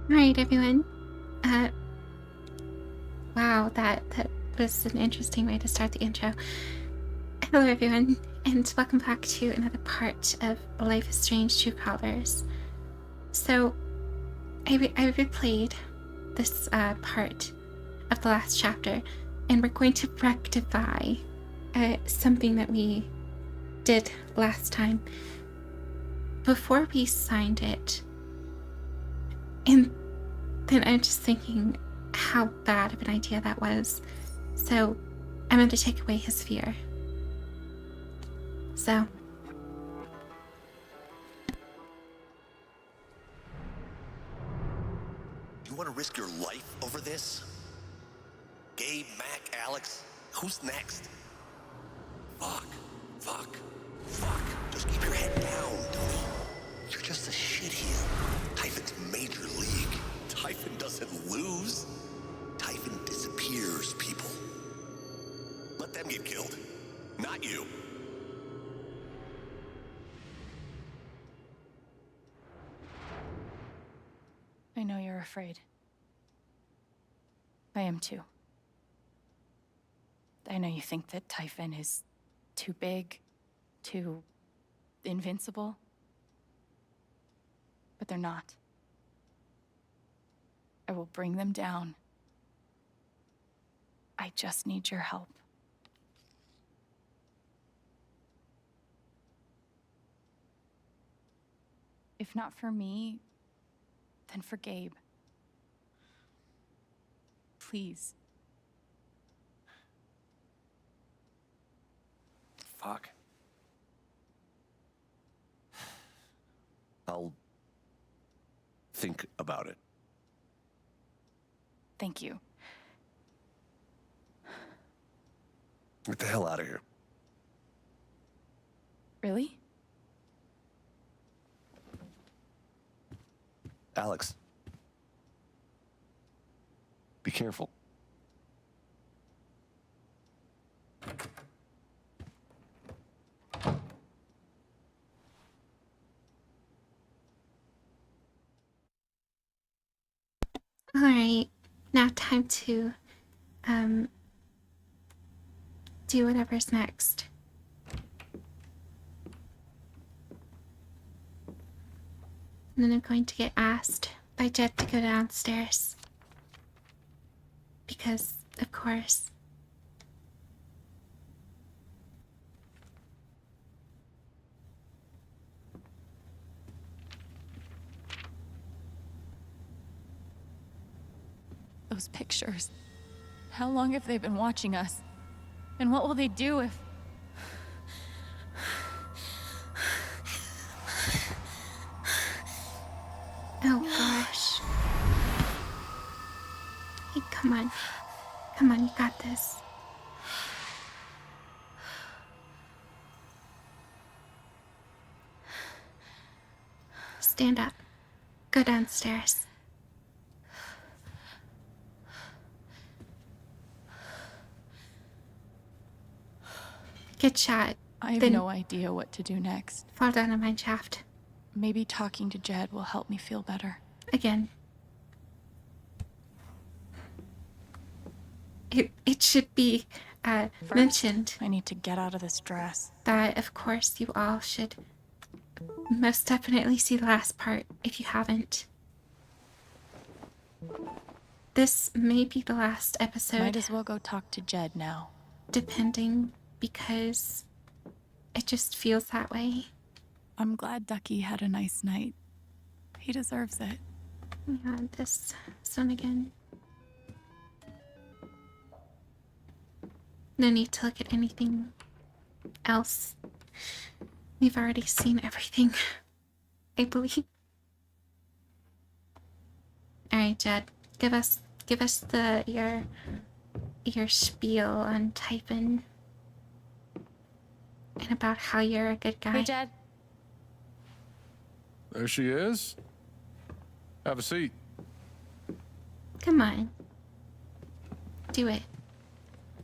All right, everyone. Uh, wow, that was an interesting way to start the intro. Hello, everyone, and welcome back to another part of Life is Strange: True Colors. So, I replayed this part of the last chapter, and we're going to rectify something that we did last time before we signed it. And then I'm just thinking how bad of an idea that was. So I'm going to take away his fear. So. You want to risk your life over this? Gabe, Mac, Alex, who's next? Fuck. Just keep your head down, Tony. You're just a shitheel. Typhon's major league. Typhon doesn't lose. Typhon disappears people. Let them get killed. Not you. I know you're afraid. I am too. I know you think that Typhon is too big, too invincible. But they're not. I will bring them down. I just need your help. If not for me, then for Gabe. Please. Fuck. I'll think about it. Thank you. Get the hell out of here. Really? Alex. Be careful. All right, now time to do whatever's next. And then I'm going to get asked by Jed to go downstairs. Because, of course. Those pictures. How long have they been watching us? And what will they do if... Oh gosh. Hey, come on. Come on, you got this. Stand up. Go downstairs. Get shot. I have then no idea what to do next. Fall down a mine shaft. Maybe talking to Jed will help me feel better. Again. It should be mentioned. I need to get out of this dress. That, of course, you all should most definitely see the last part if you haven't. This may be the last episode. Might as well go talk to Jed now. Depending, because it just feels that way. I'm glad Ducky had a nice night. He deserves it. Yeah, this one again. No need to look at anything else. We've already seen everything, I believe. All right, Jed, give us your spiel on Typhon and about how you're a good guy. Hey, Jed. There she is. Have a seat. Come on. Do it.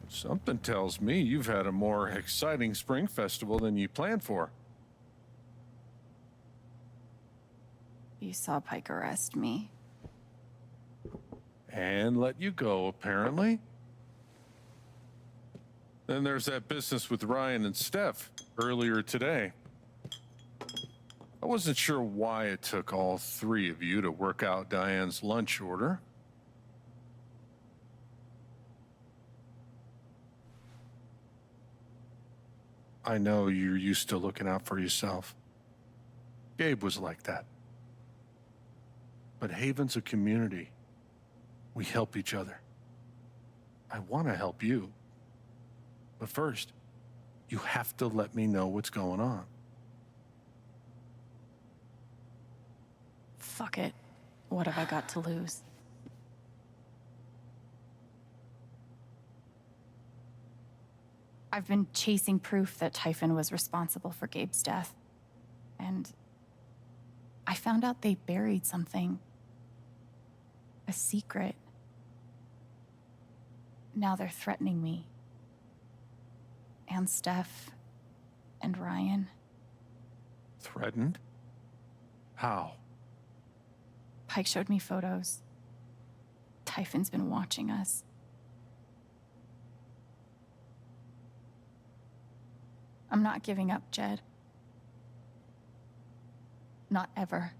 Something tells me you've had a more exciting spring festival than you planned for. You saw Pike arrest me. and let you go, apparently. Then there's that business with Ryan and Steph earlier today. I wasn't sure why it took all three of you to work out Diane's lunch order. I know you're used to looking out for yourself. Gabe was like that. But Haven's a community. We help each other. I want to help you. But first, you have to let me know what's going on. Fuck it. What have I got to lose? I've been chasing proof that Typhon was responsible for Gabe's death. And I found out they buried something. A secret. Now they're threatening me. And Steph. And Ryan. Threatened? How? Pike showed me photos. Typhon's been watching us. I'm not giving up, Jed. Not ever.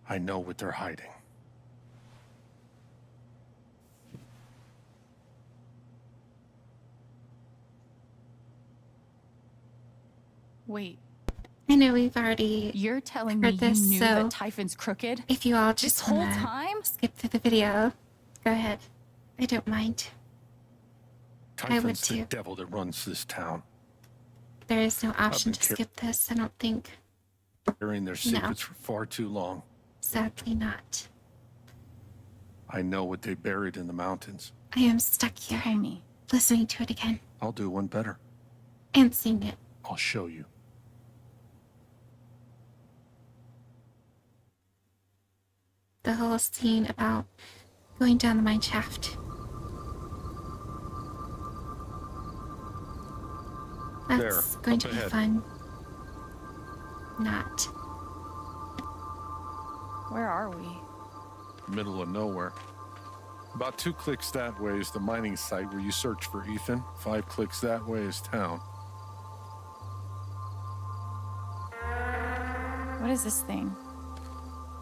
I know what they're hiding. Wait, I know we've already you're telling me heard this, you knew so that Typhon's crooked? if you all This just whole wanna time? skip through the video, go ahead. I don't mind. I would Typhon's the too. devil that runs this town. There is no option been to skip this, I don't think. Burying their secrets for far too long. Sadly not. I know what they buried in the mountains. I am stuck here, Tell me. listening to it again, I'll do one better. and seeing it. I'll show you. The whole scene about going down the mine shaft. That's There, going up to be ahead. fun. Not. Where are we? Middle of nowhere. About 2 clicks that way is the mining site where you search for Ethan. 5 clicks that way is town. What is this thing?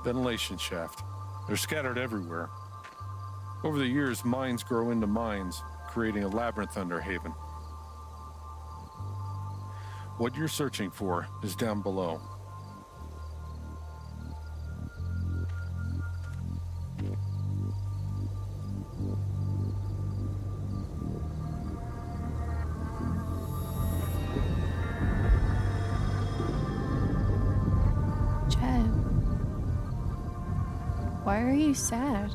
Ventilation shaft. They're scattered everywhere. Over the years, mines grow into mines, creating a labyrinth under Haven. What you're searching for is down below. Jed. Why are you sad?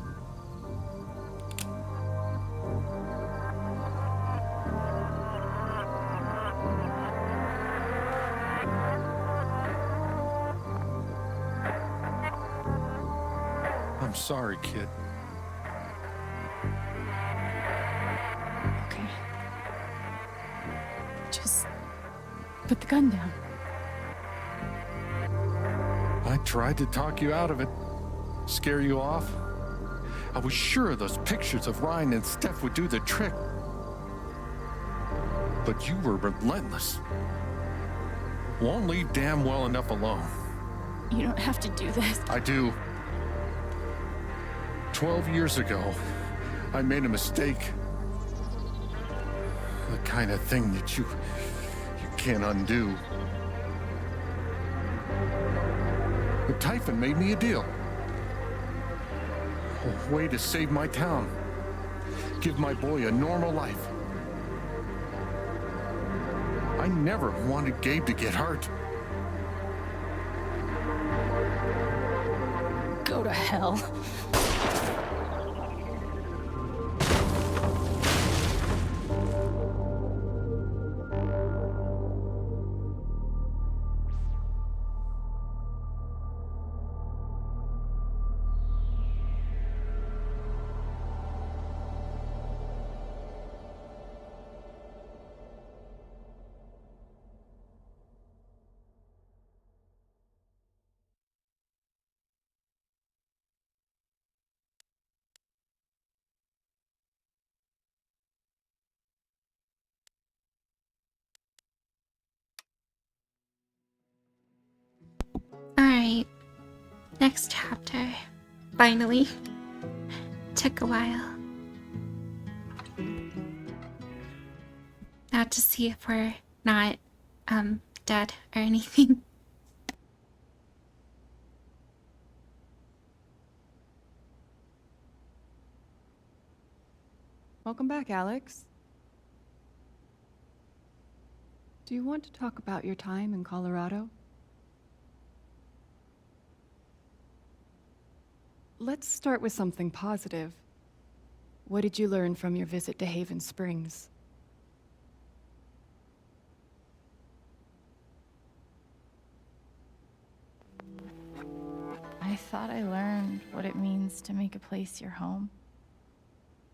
I'm sorry, kid. Okay. Just put the gun down. I tried to talk you out of it. Scare you off. I was sure those pictures of Ryan and Steph would do the trick. But you were relentless. Won't leave damn well enough alone. You don't have to do this. I do. 12 years ago, I made a mistake. The kind of thing that you can't undo. But Typhon made me a deal. A way to save my town. Give my boy a normal life. I never wanted Gabe to get hurt. Go to hell. Alright, next chapter. Finally. Took a while. Not to see if we're not, dead or anything. Welcome back, Alex. Do you want to talk about your time in Colorado? Let's start with something positive. What did you learn from your visit to Haven Springs? I thought I learned what it means to make a place your home.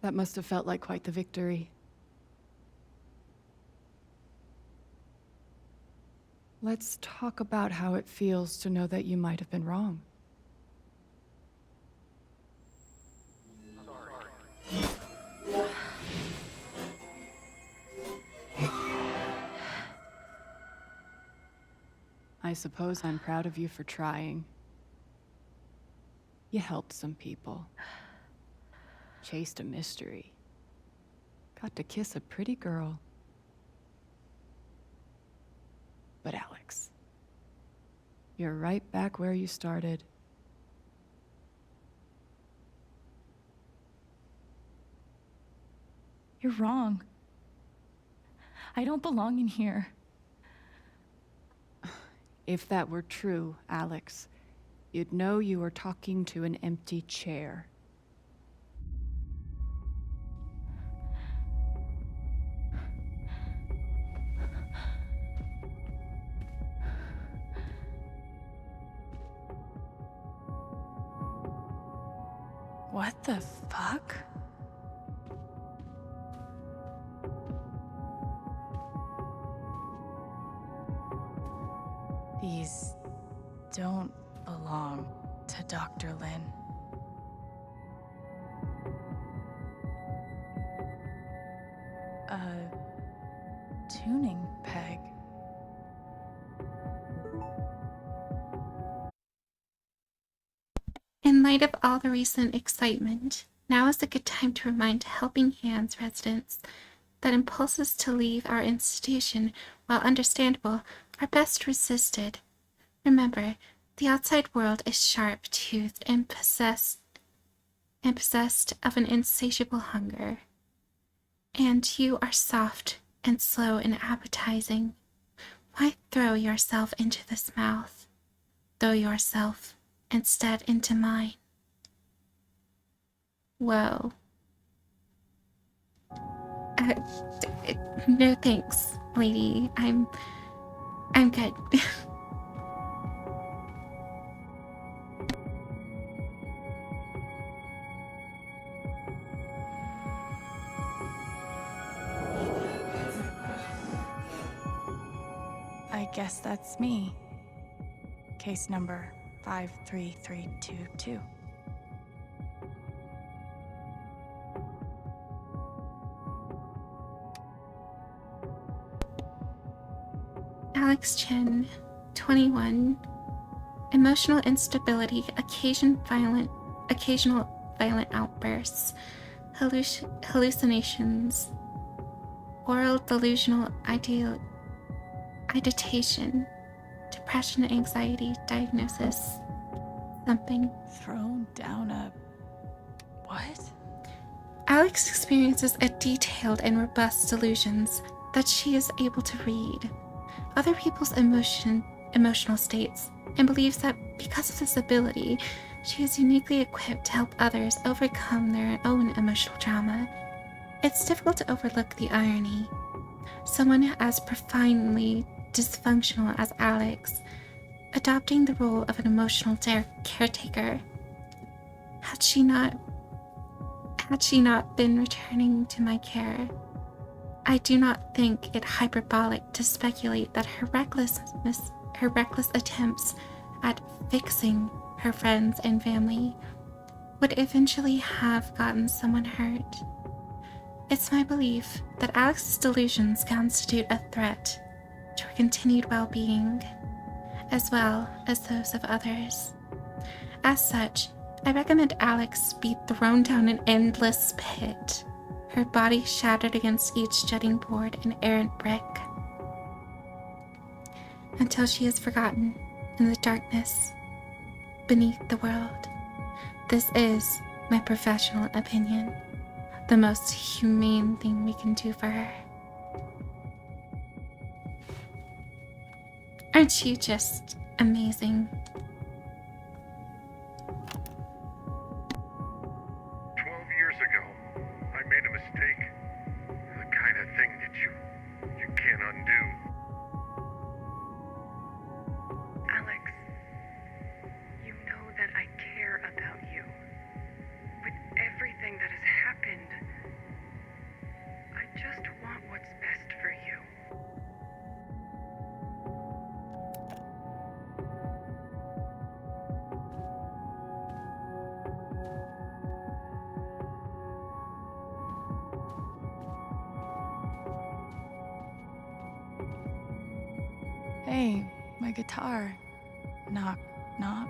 That must have felt like quite the victory. Let's talk about how it feels to know that you might have been wrong. I suppose I'm proud of you for trying. You helped some people. Chased a mystery. Got to kiss a pretty girl. But Alex, you're right back where you started. You're wrong. I don't belong in here. If that were true, Alex, you'd know you were talking to an empty chair. What the fuck? These don't belong to Dr. Lin. A tuning peg. In light of all the recent excitement, now is a good time to remind Helping Hands residents that impulses to leave our institution, while understandable, are best resisted. Remember, the outside world is sharp-toothed and possessed of an insatiable hunger. And you are soft and slow and appetizing. Why throw yourself into this mouth? Throw yourself instead into mine. Whoa. No thanks, lady. I'm good. I guess that's me. Case number 53322. Alex Chen, 21. Emotional instability, occasional violent outbursts, hallucinations, oral delusional ideation, depression, anxiety, diagnosis, something. Thrown down a... what? Alex experiences a detailed and robust delusions that she is able to read other people's emotional states, and believes that because of this ability, she is uniquely equipped to help others overcome their own emotional trauma. It's difficult to overlook the irony. Someone as profoundly dysfunctional as Alex, adopting the role of an emotional caretaker. Had she not been returning to my care, I do not think it hyperbolic to speculate that her reckless attempts at fixing her friends and family would eventually have gotten someone hurt. It's my belief that Alex's delusions constitute a threat to her continued well-being, as well as those of others. As such, I recommend Alex be thrown down an endless pit, her body shattered against each jutting board and errant brick, until she is forgotten in the darkness beneath the world. This is my professional opinion, the most humane thing we can do for her. Aren't you just amazing? 12 years ago, I made a mistake. The kind of thing that you can't undo. Alex, you know that I care about you. With everything that has happened, I just want what's best for you. Hey, my guitar. Knock, knock.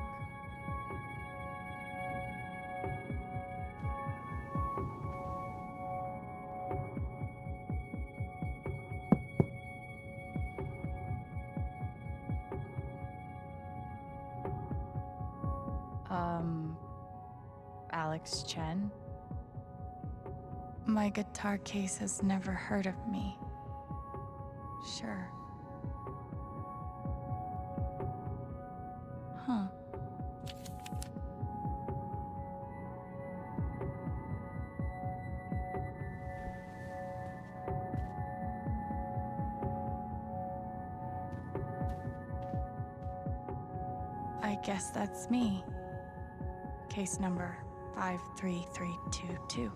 Alex Chen? My guitar case has never heard of me. Sure. Huh. I guess that's me. Case number 53322.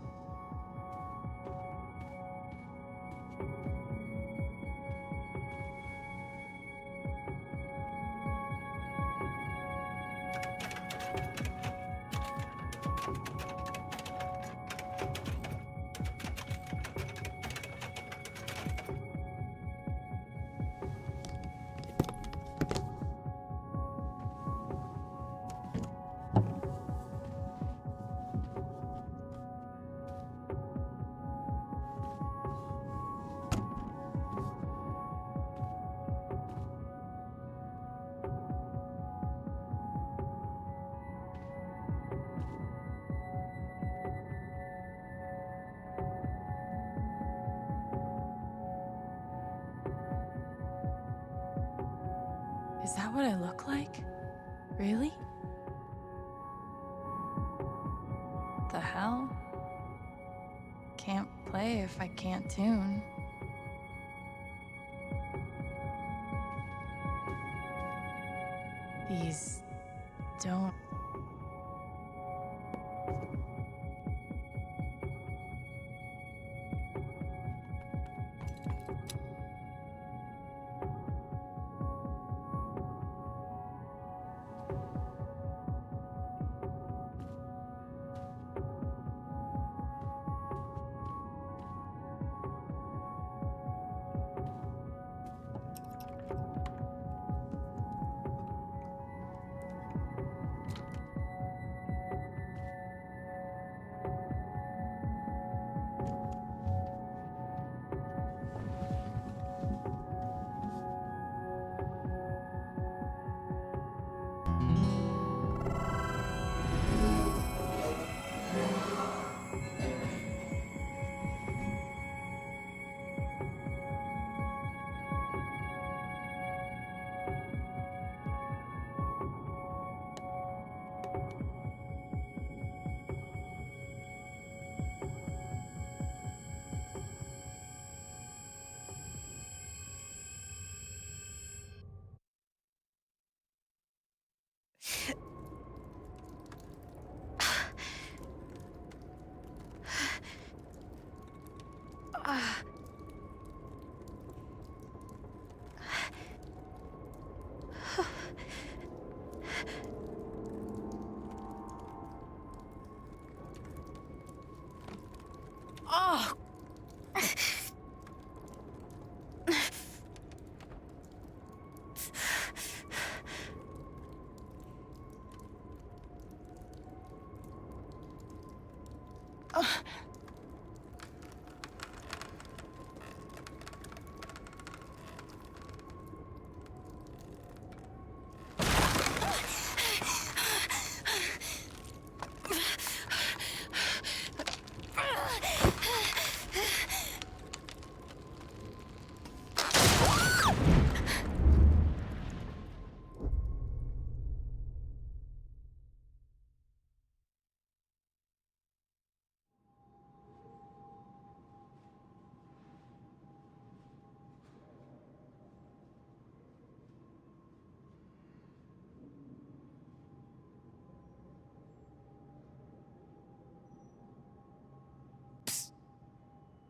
Is that what I look like? Really? The hell? Can't play if I can't tune. These don't...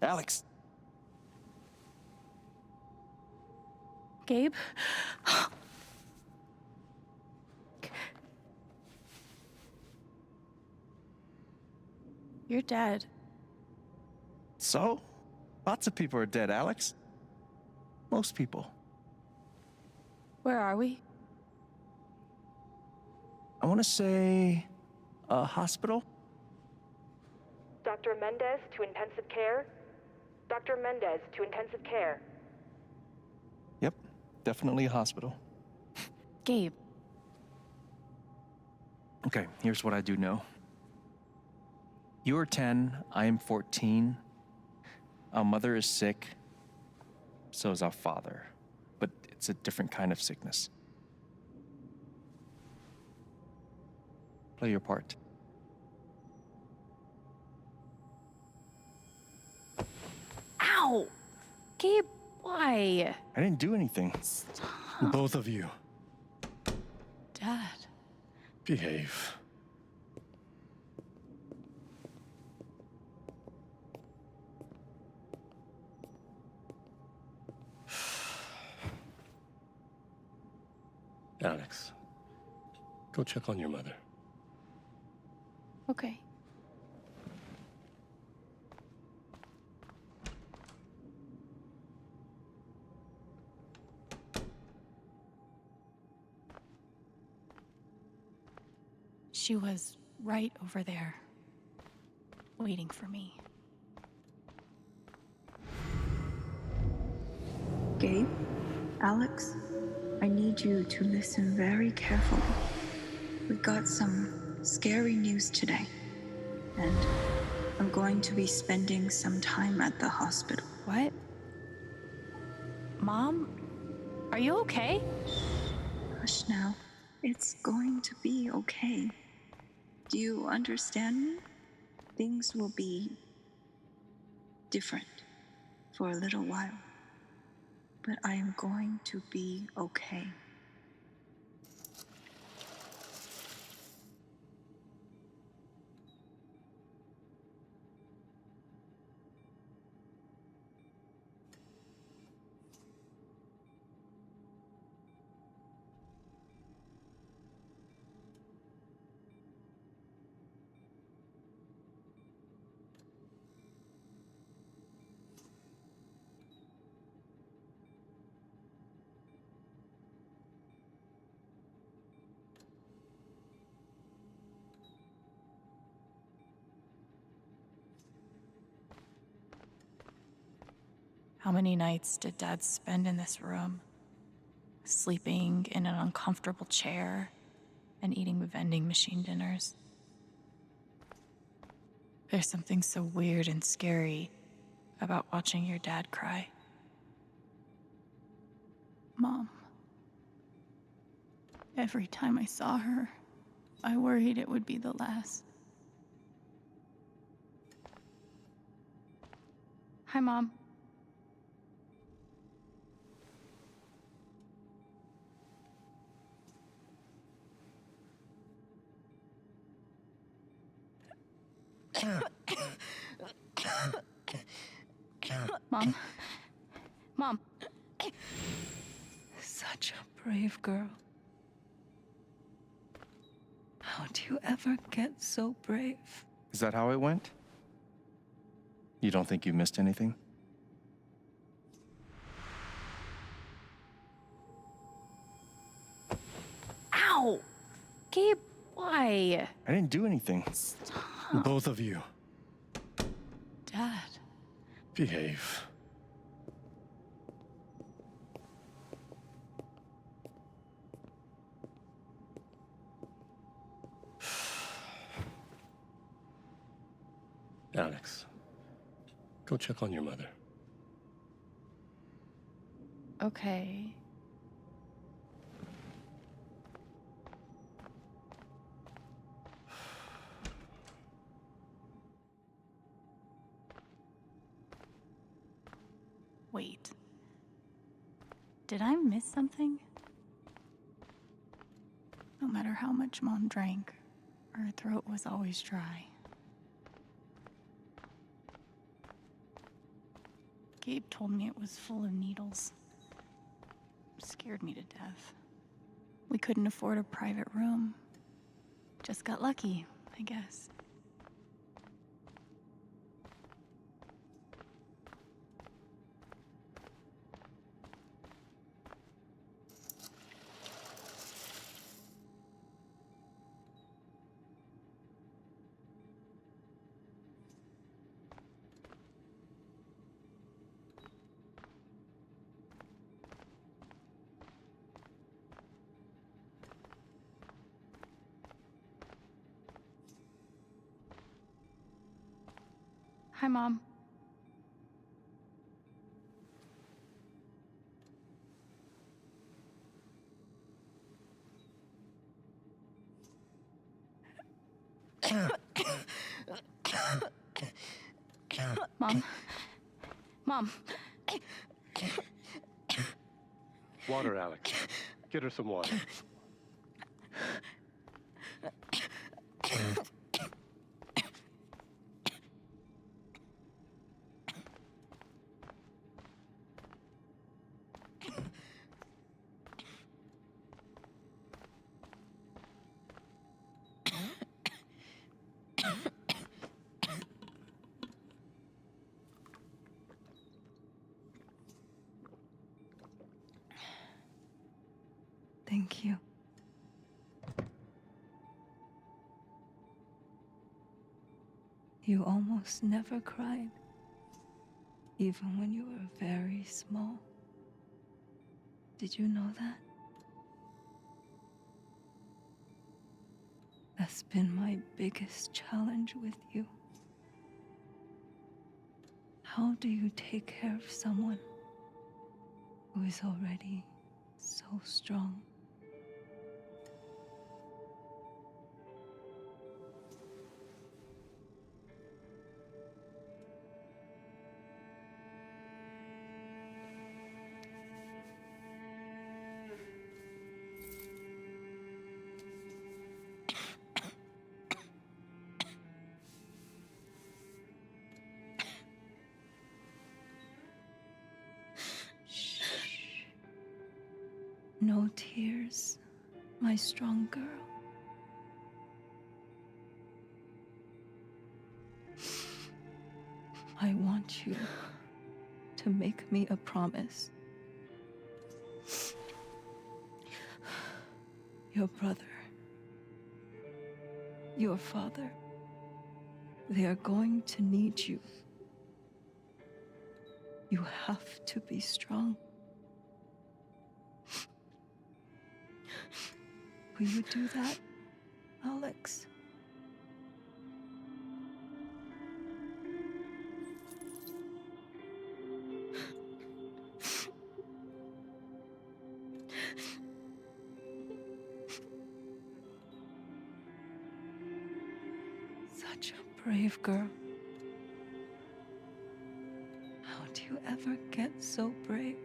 Alex! Gabe? You're dead. So? Lots of people are dead, Alex. Most people. Where are we? I want to say a hospital? Dr. Mendez to intensive care? Dr. Mendez to intensive care. Yep, definitely a hospital. Gabe. Okay, here's what I do know. You are 10, I am 14. Our mother is sick. So is our father. But it's a different kind of sickness. Play your part. Ow! Gabe, why? I didn't do anything. Both of you, Dad. behave. Alex, go check on your mother. Okay. She was right over there, waiting for me. Gabe, Alex, I need you to listen very carefully. We got some scary news today, and I'm going to be spending some time at the hospital. What? Mom? Are you okay? Hush now. It's going to be okay. Do you understand me? Things will be different for a little while, but I am going to be okay. How many nights did Dad spend in this room? Sleeping in an uncomfortable chair and eating vending machine dinners. There's something so weird and scary about watching your dad cry. Mom. Every time I saw her, I worried it would be the last. Hi, Mom. Mom. Mom. Such a brave girl. How'd you ever get so brave? Is that how it went? You don't think you missed anything? Ow! Gabe, why? I didn't do anything. Both of you, Dad. behave. Alex, go check on your mother. Okay. Wait. Did I miss something? No matter how much Mom drank, her throat was always dry. Gabe told me it was full of needles. Scared me to death. We couldn't afford a private room. Just got lucky, I guess. Hi, Mom. Mom. Mom. Water, Alex. Get her some water. Thank you. You almost never cried, even when you were very small. Did you know that? That's been my biggest challenge with you. How do you take care of someone who is already so strong? No tears, my strong girl. I want you to make me a promise. Your brother, your father, they are going to need you. You have to be strong. Will you do that, Alex? Such a brave girl. How do you ever get so brave?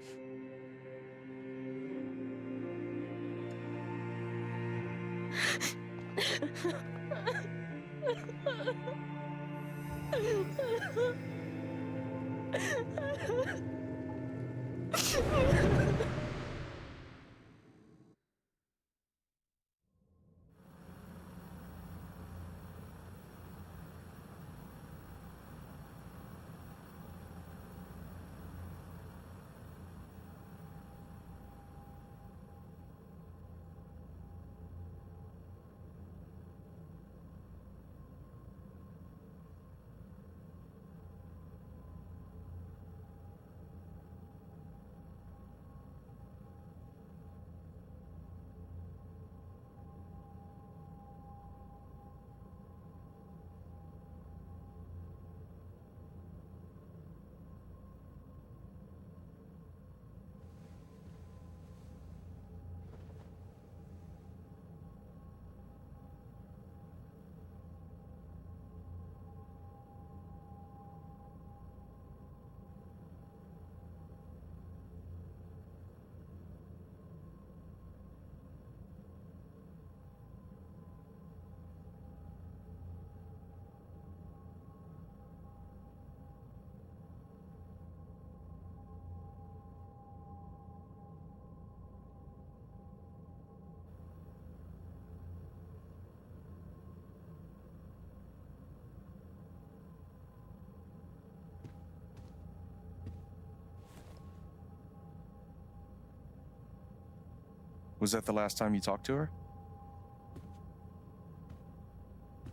Was that the last time you talked to her?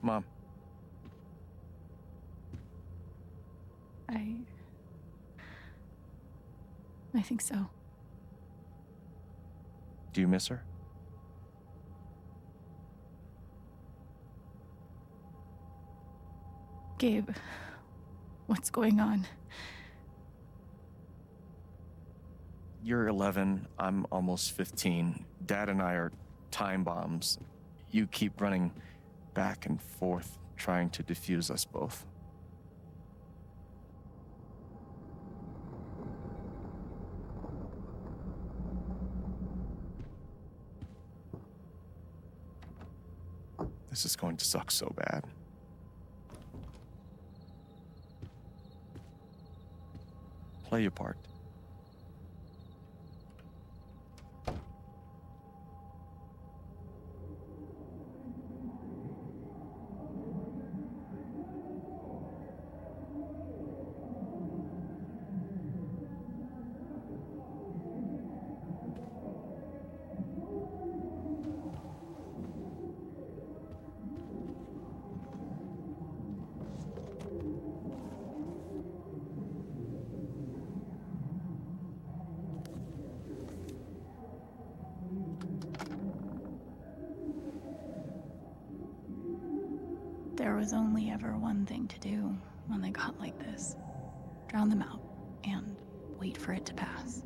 Mom. I think so. Do you miss her? Gabe, what's going on? You're 11, I'm almost 15. Dad and I are time bombs. You keep running back and forth, trying to defuse us both. This is going to suck so bad. Play your part. There was only ever one thing to do when they got like this. Drown them out and wait for it to pass.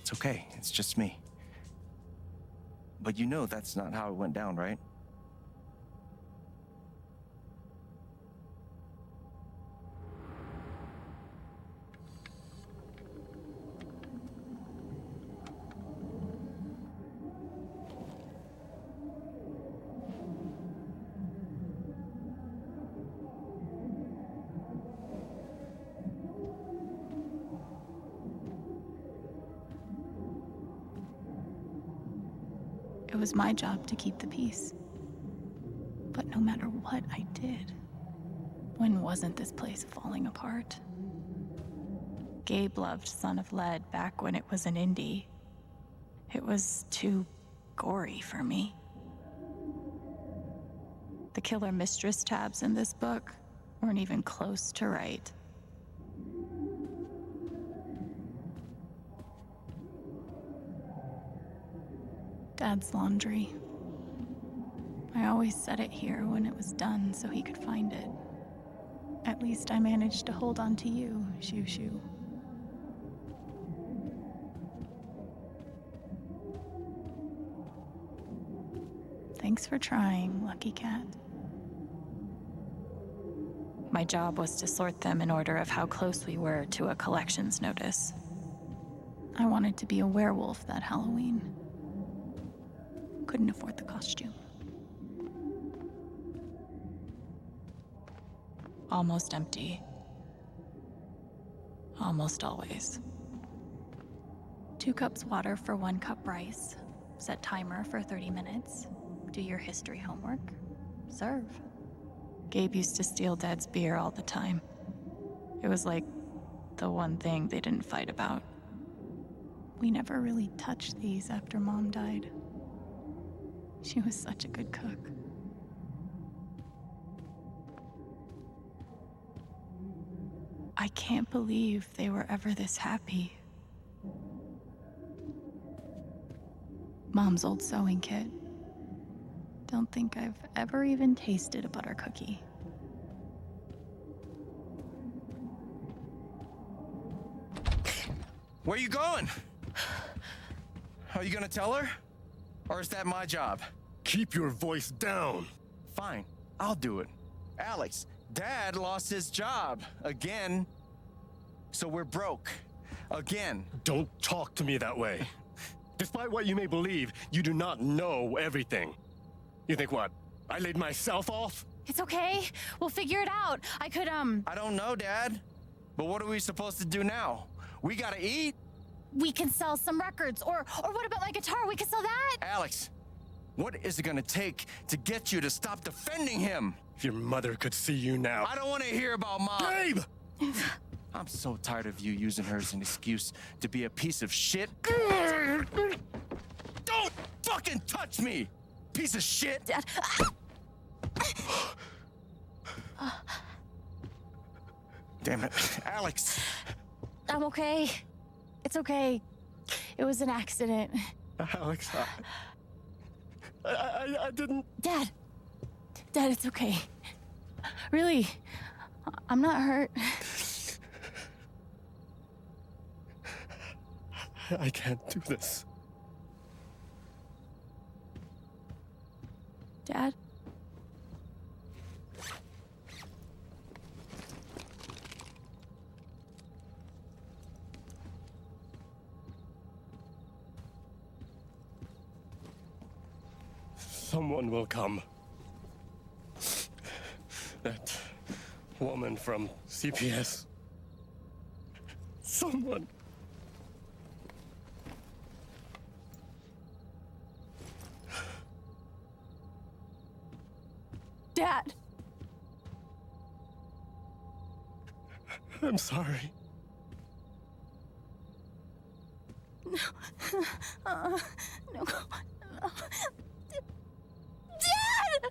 It's okay, it's just me. But you know that's not how it went down, right? It was my job to keep the peace. But no matter what I did, when wasn't this place falling apart? Gabe loved Son of Lead back when it was an indie. It was too gory for me. The Killer Mistress tabs in this book weren't even close to right. Dad's laundry. I always set it here when it was done so he could find it. At least I managed to hold on to you, Shoo Shoo. Thanks for trying, Lucky Cat. My job was to sort them in order of how close we were to a collections notice. I wanted to be a werewolf that Halloween. Couldn't afford the costume. Almost empty. Almost always. 2 cups water for 1 cup rice. Set timer for 30 minutes. Do your history homework. Serve. Gabe used to steal Dad's beer all the time. It was like the one thing they didn't fight about. We never really touched these after Mom died. She was such a good cook. I can't believe they were ever this happy. Mom's old sewing kit. Don't think I've ever even tasted a butter cookie. Where you going? Are you gonna tell her? Or is that my job? Keep your voice down. Fine, I'll do it. Alex, Dad lost his job again. So we're broke. Again. Don't talk to me that way. Despite what you may believe, you do not know everything. You think what? I laid myself off? It's okay. We'll figure it out. I don't know, Dad. But what are we supposed to do now? We gotta eat. We can sell some records. Or what about my guitar? We could sell that. Alex, what is it gonna take to get you to stop defending him? If your mother could see you now. I don't want to hear about Mom. Gabe! I'm so tired of you using her as an excuse to be a piece of shit. Don't fucking touch me, piece of shit! Dad. Damn it, Alex. I'm okay. It's okay. It was an accident. Alex, I didn't... Dad, it's okay. Really, I'm not hurt. I can't do this. Dad? Someone will come. That woman from CPS. Someone. Dad! I'm sorry. No. No. Dad!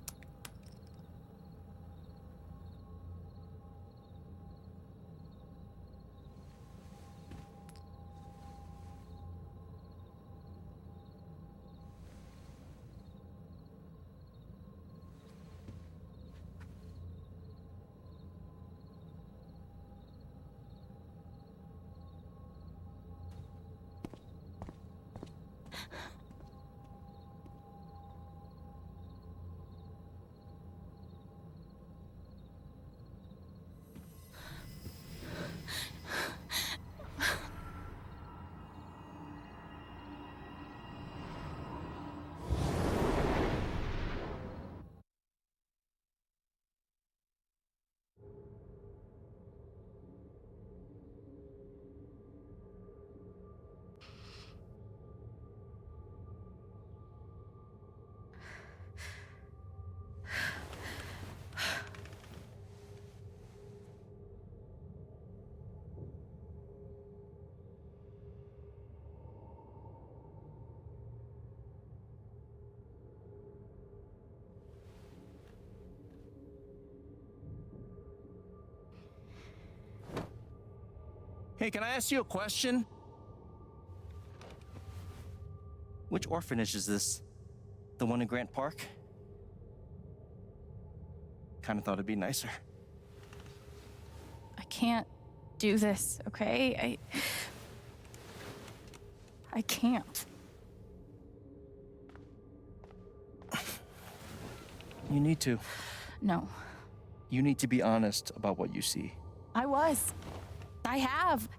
Hey, can I ask you a question? Which orphanage is this? The one in Grant Park? Kinda thought it'd be nicer. I can't do this, okay? I can't. You need to. No. You need to be honest about what you see. I was. I have.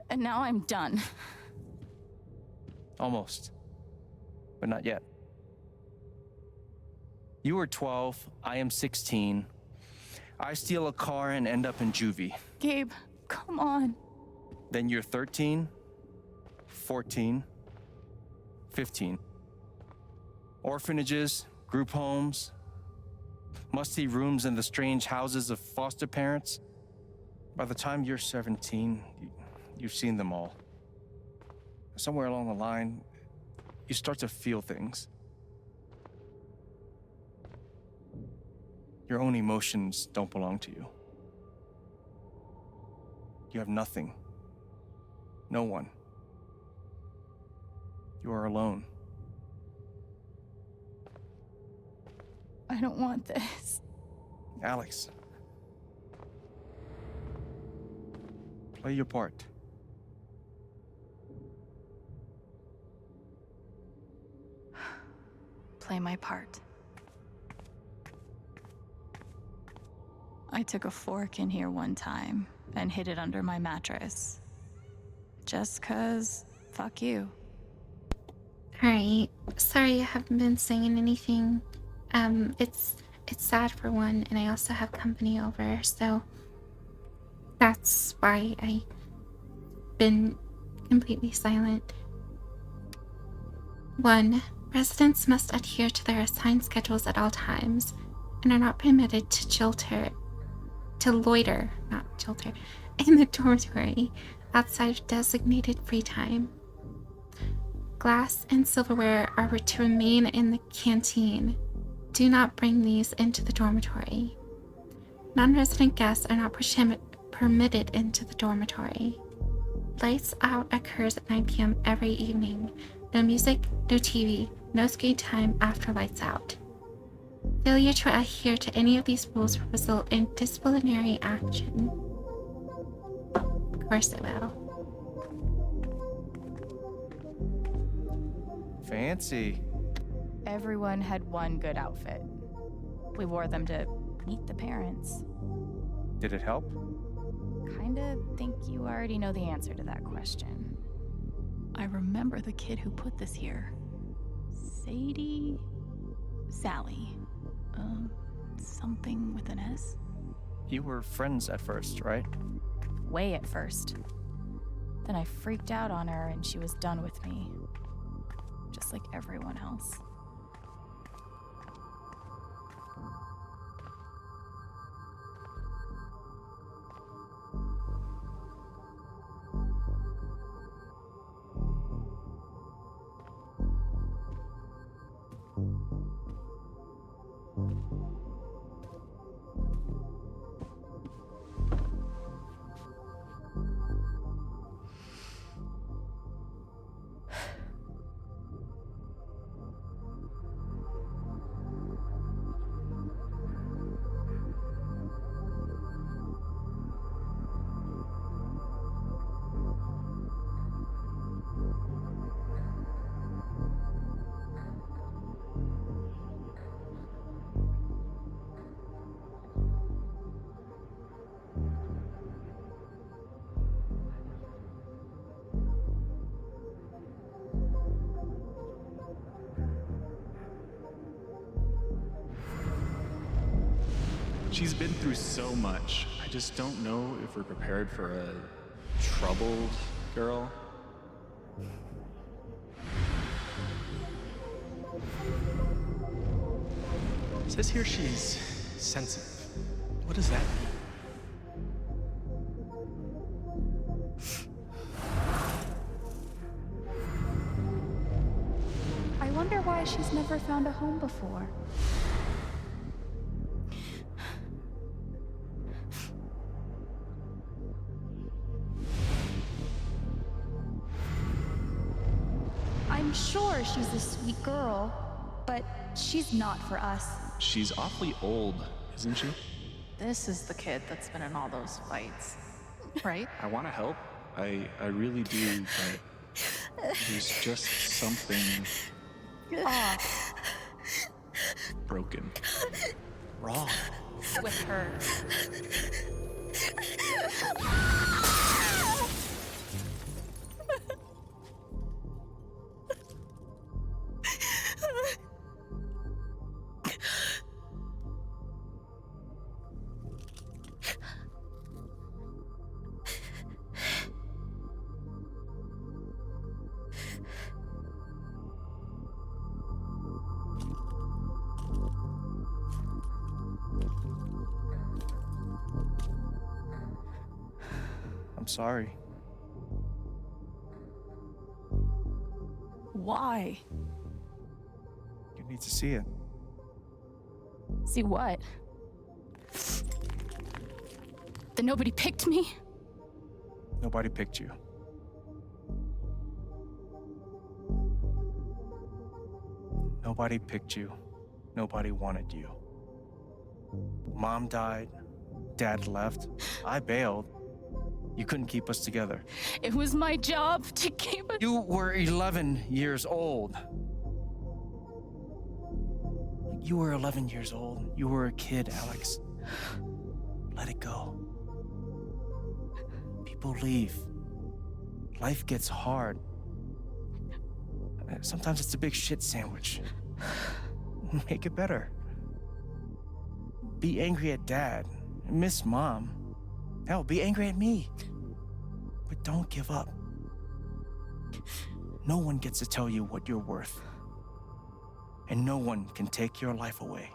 And now I'm done. Almost. But not yet. You were 12, I am 16. I steal a car and end up in juvie. Gabe, come on. Then you're 13, 14, 15. Orphanages, group homes, musty rooms in the strange houses of foster parents. By the time you're 17, you've seen them all. Somewhere along the line, you start to feel things. Your own emotions don't belong to you. You have nothing. No one. You are alone. I don't want this. Alex. Play your part. Play my part. I took a fork in here one time and hid it under my mattress. Just 'cause, fuck you. Alright. Sorry I haven't been saying anything. It's sad for one, and I also have company over, so that's why I've been completely silent. 1. Residents must adhere to their assigned schedules at all times and are not permitted to loiter, in the dormitory outside of designated free time. Glass and silverware are to remain in the canteen. Do not bring these into the dormitory. Non-resident guests are not permitted into the dormitory. Lights out occurs at 9 p.m. every evening. No music, no TV, no screen time after lights out. Failure to adhere to any of these rules will result in disciplinary action. Of course it will. Fancy. Everyone had one good outfit. We wore them to meet the parents. Did it help? Kinda think you already know the answer to that question. I remember the kid who put this here. Sally. Something with an S? You were friends at first, right? Way at first. Then I freaked out on her and she was done with me. Just like everyone else. She's been through so much. I just don't know if we're prepared for a troubled girl. It says here she's sensitive. What does that mean? I wonder why she's never found a home before. I'm sure she's a sweet girl, but she's not for us. She's awfully old, isn't she? This is the kid that's been in all those fights, right? I want to help. I really do, but there's just something Off broken. Wrong. With her. I'm sorry. Why? You need to see it. See what? That nobody picked me? Nobody picked you. Nobody picked you. Nobody wanted you. Mom died, Dad left, I bailed. You couldn't keep us together. It was my job to keep us. You were 11 years old. You were 11 years old. You were a kid, Alex. Let it go. People leave. Life gets hard. Sometimes it's a big shit sandwich. Make it better. Be angry at Dad. Miss Mom. Hell, be angry at me. But don't give up. No one gets to tell you what you're worth. And no one can take your life away.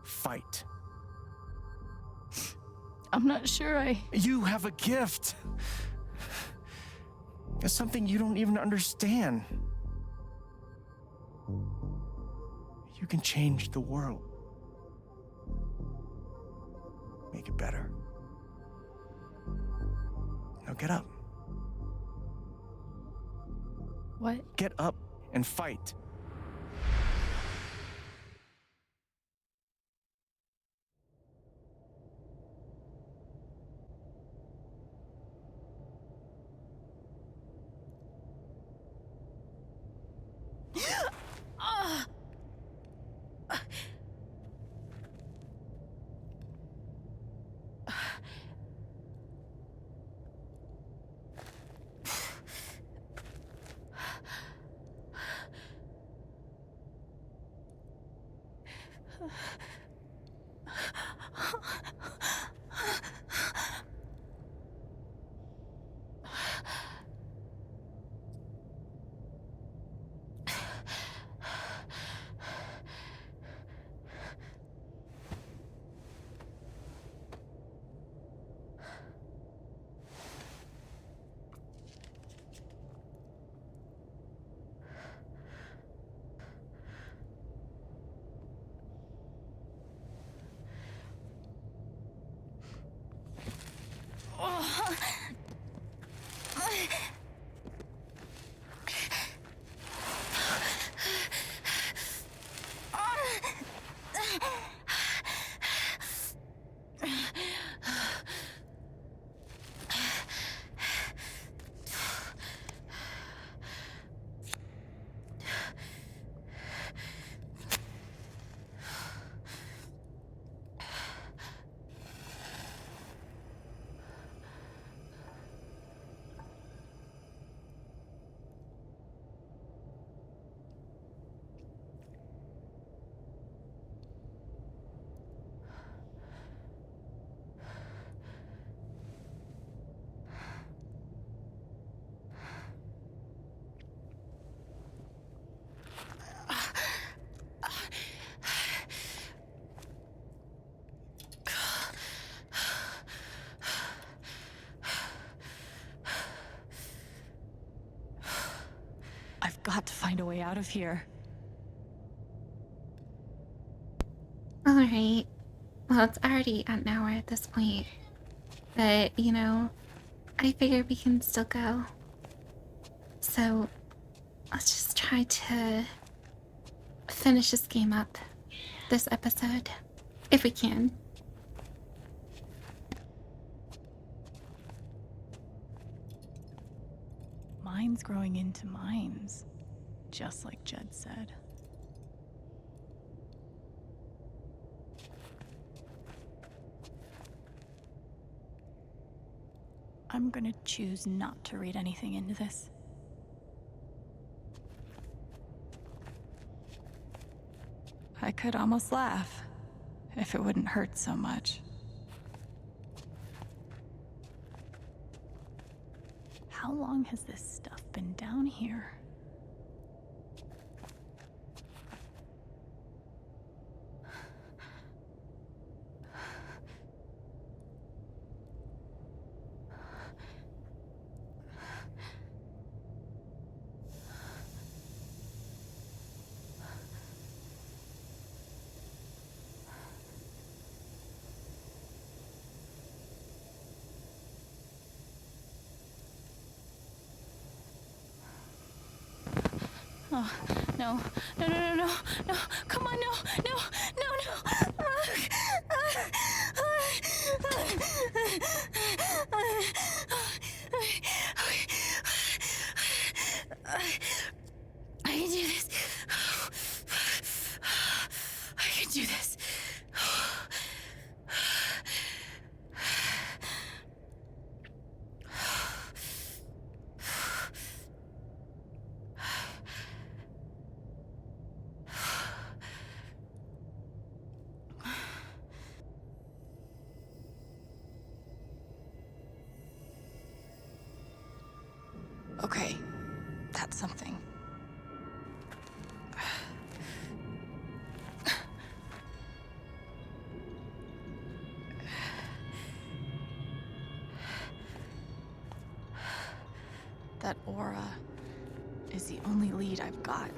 Fight. I'm not sure You have a gift. It's something you don't even understand. You can change the world. Make it better. Now get up. What? Get up and fight. I've got to find a way out of here. Alright. Well, it's already an hour at this point. But, you know, I figure we can still go. So, let's just try to finish this game up this episode, if we can. Minds growing into minds, just like Jed said. I'm gonna choose not to read anything into this. I could almost laugh if it wouldn't hurt so much. How long has this stuff been down here? Oh, No, no, no, no, no, no. Come on, no, no, no, no. I can do this. I can do this. Okay, that's something. That aura is the only lead I've got.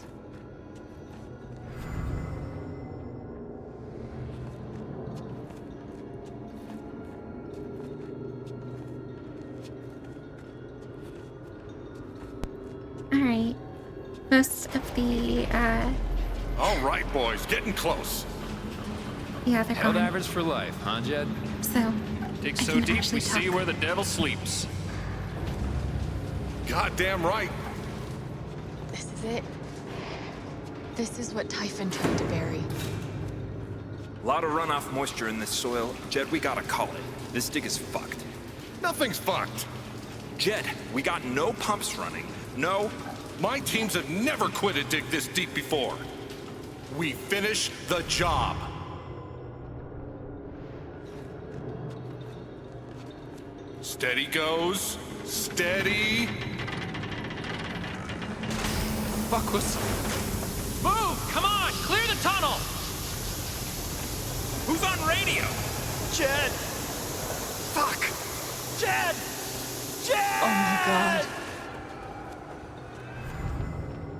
Alright. Most of the, All right, boys, getting close. yeah, they're Held gone. average for life, huh, Jed? So, Dig I so can deep actually we see talk. where the devil sleeps. Goddamn right. This is it. This is what Typhon tried to bury. A lot of runoff moisture in this soil. Jed, we gotta call it. This dig is fucked. Nothing's fucked. Jed, we got no pumps running. No. My teams have never quit a dig this deep before. We finish the job. Steady goes. Steady. Fuck was... Move! Come on! Clear the tunnel! Who's on radio? Jed! Fuck! Jed! Jed! Oh my god.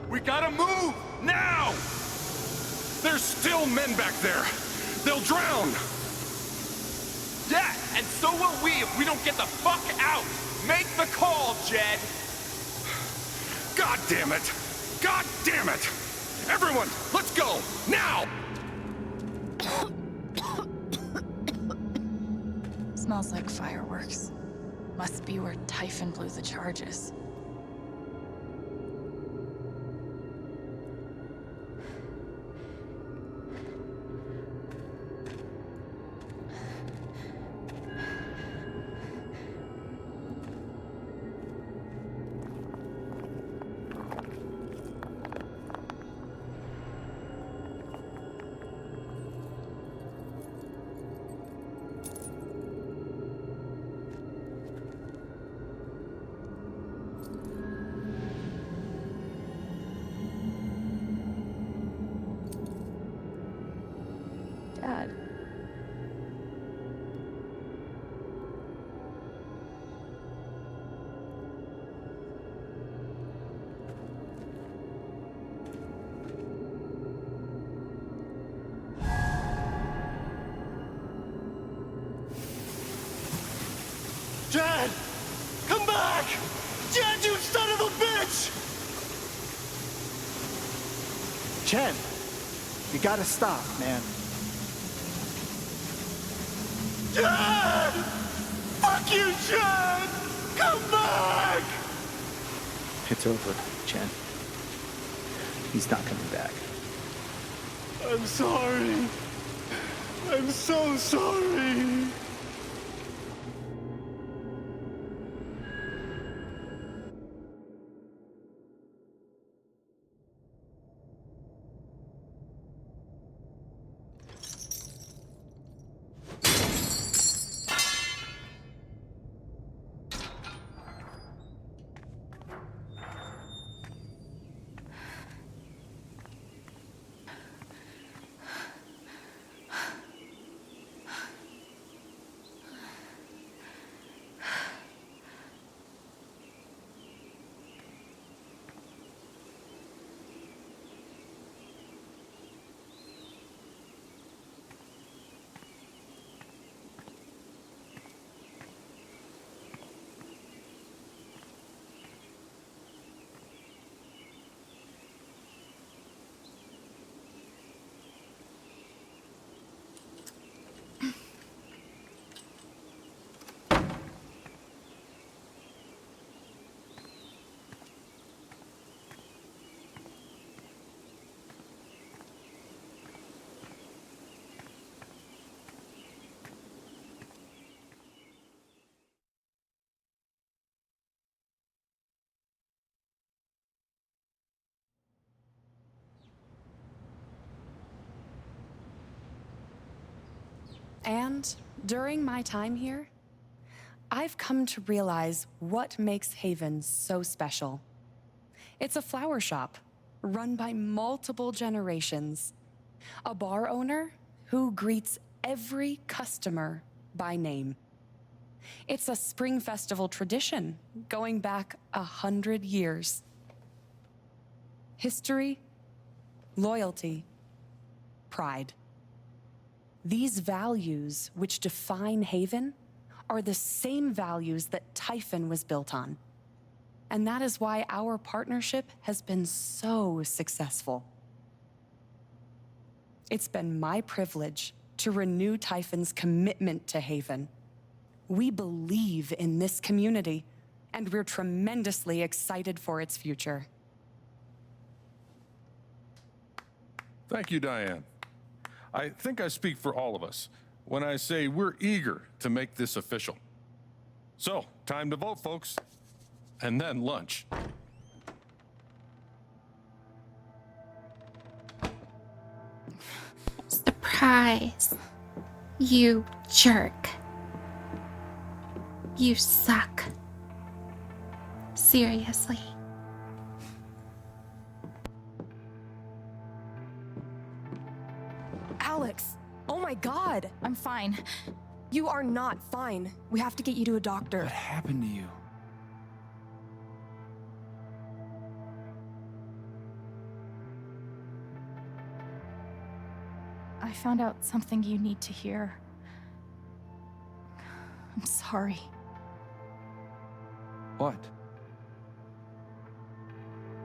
We gotta move! Now! There's still men back there. They'll drown. Yeah, and so will we if we don't get the fuck out! Make the call, Jed! God damn it! God damn it! Everyone, let's go! Now! Smells like fireworks. Must be where Typhon blew the charges. Dad. Jed! Come back! Jed, you son of a bitch! Chen, you gotta stop, man. Jed! Fuck you, Jed! Come back! It's over, Chen. He's not coming back. I'm sorry. I'm so sorry. And during my time here, I've come to realize what makes Haven so special. It's a flower shop run by multiple generations. A bar owner who greets every customer by name. It's a spring festival tradition going back 100 years. History, loyalty, pride. These values which define Haven are the same values that Typhon was built on. And that is why our partnership has been so successful. It's been my privilege to renew Typhon's commitment to Haven. We believe in this community, and we're tremendously excited for its future. Thank you, Diane. I think I speak for all of us when I say we're eager to make this official. So, time to vote, folks. And then lunch. Surprise. You jerk. You suck. Seriously. Alex! Oh my god! I'm fine. You are not fine. We have to get you to a doctor. What happened to you? I found out something you need to hear. I'm sorry. What?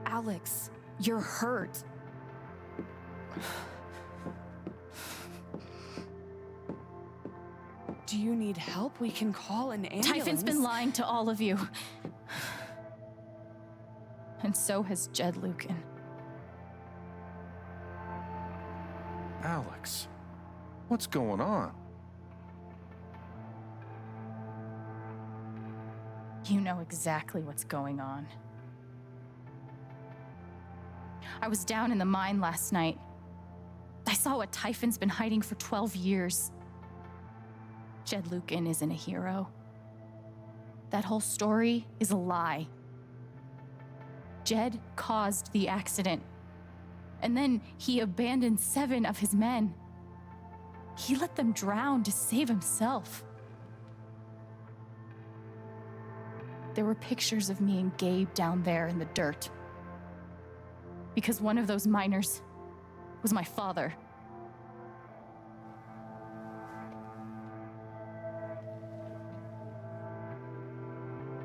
Alex, you're hurt. Do you need help? We can call an ambulance. Typhon's been lying to all of you. And so has Jed Lucan. Alex, what's going on? You know exactly what's going on. I was down in the mine last night. I saw what Typhon's been hiding for 12 years. Jed Lucan isn't a hero. That whole story is a lie. Jed caused the accident. And then he abandoned 7 of his men. He let them drown to save himself. There were pictures of me and Gabe down there in the dirt. Because one of those miners was my father.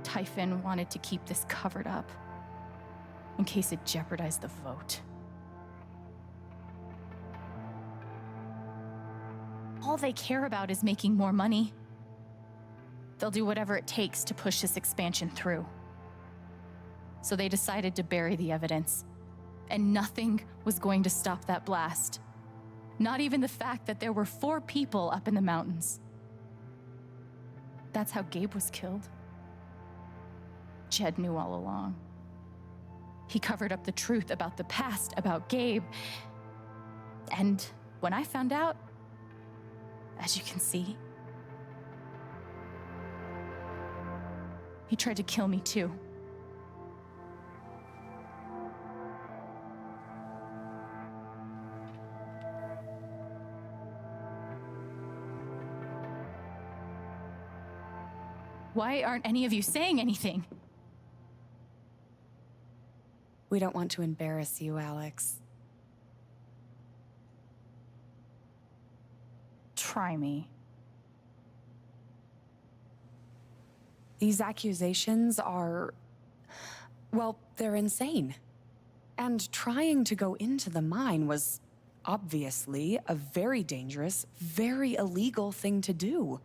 Typhon wanted to keep this covered up in case it jeopardized the vote. All they care about is making more money. They'll do whatever it takes to push this expansion through. So they decided to bury the evidence. And nothing was going to stop that blast. Not even the fact that there were 4 people up in the mountains. That's how Gabe was killed. Jed knew all along. He covered up the truth about the past, about Gabe. And when I found out, as you can see, he tried to kill me too. Why aren't any of you saying anything? We don't want to embarrass you, Alex. Try me. These accusations are, well, they're insane. And trying to go into the mine was obviously a very dangerous, very illegal thing to do.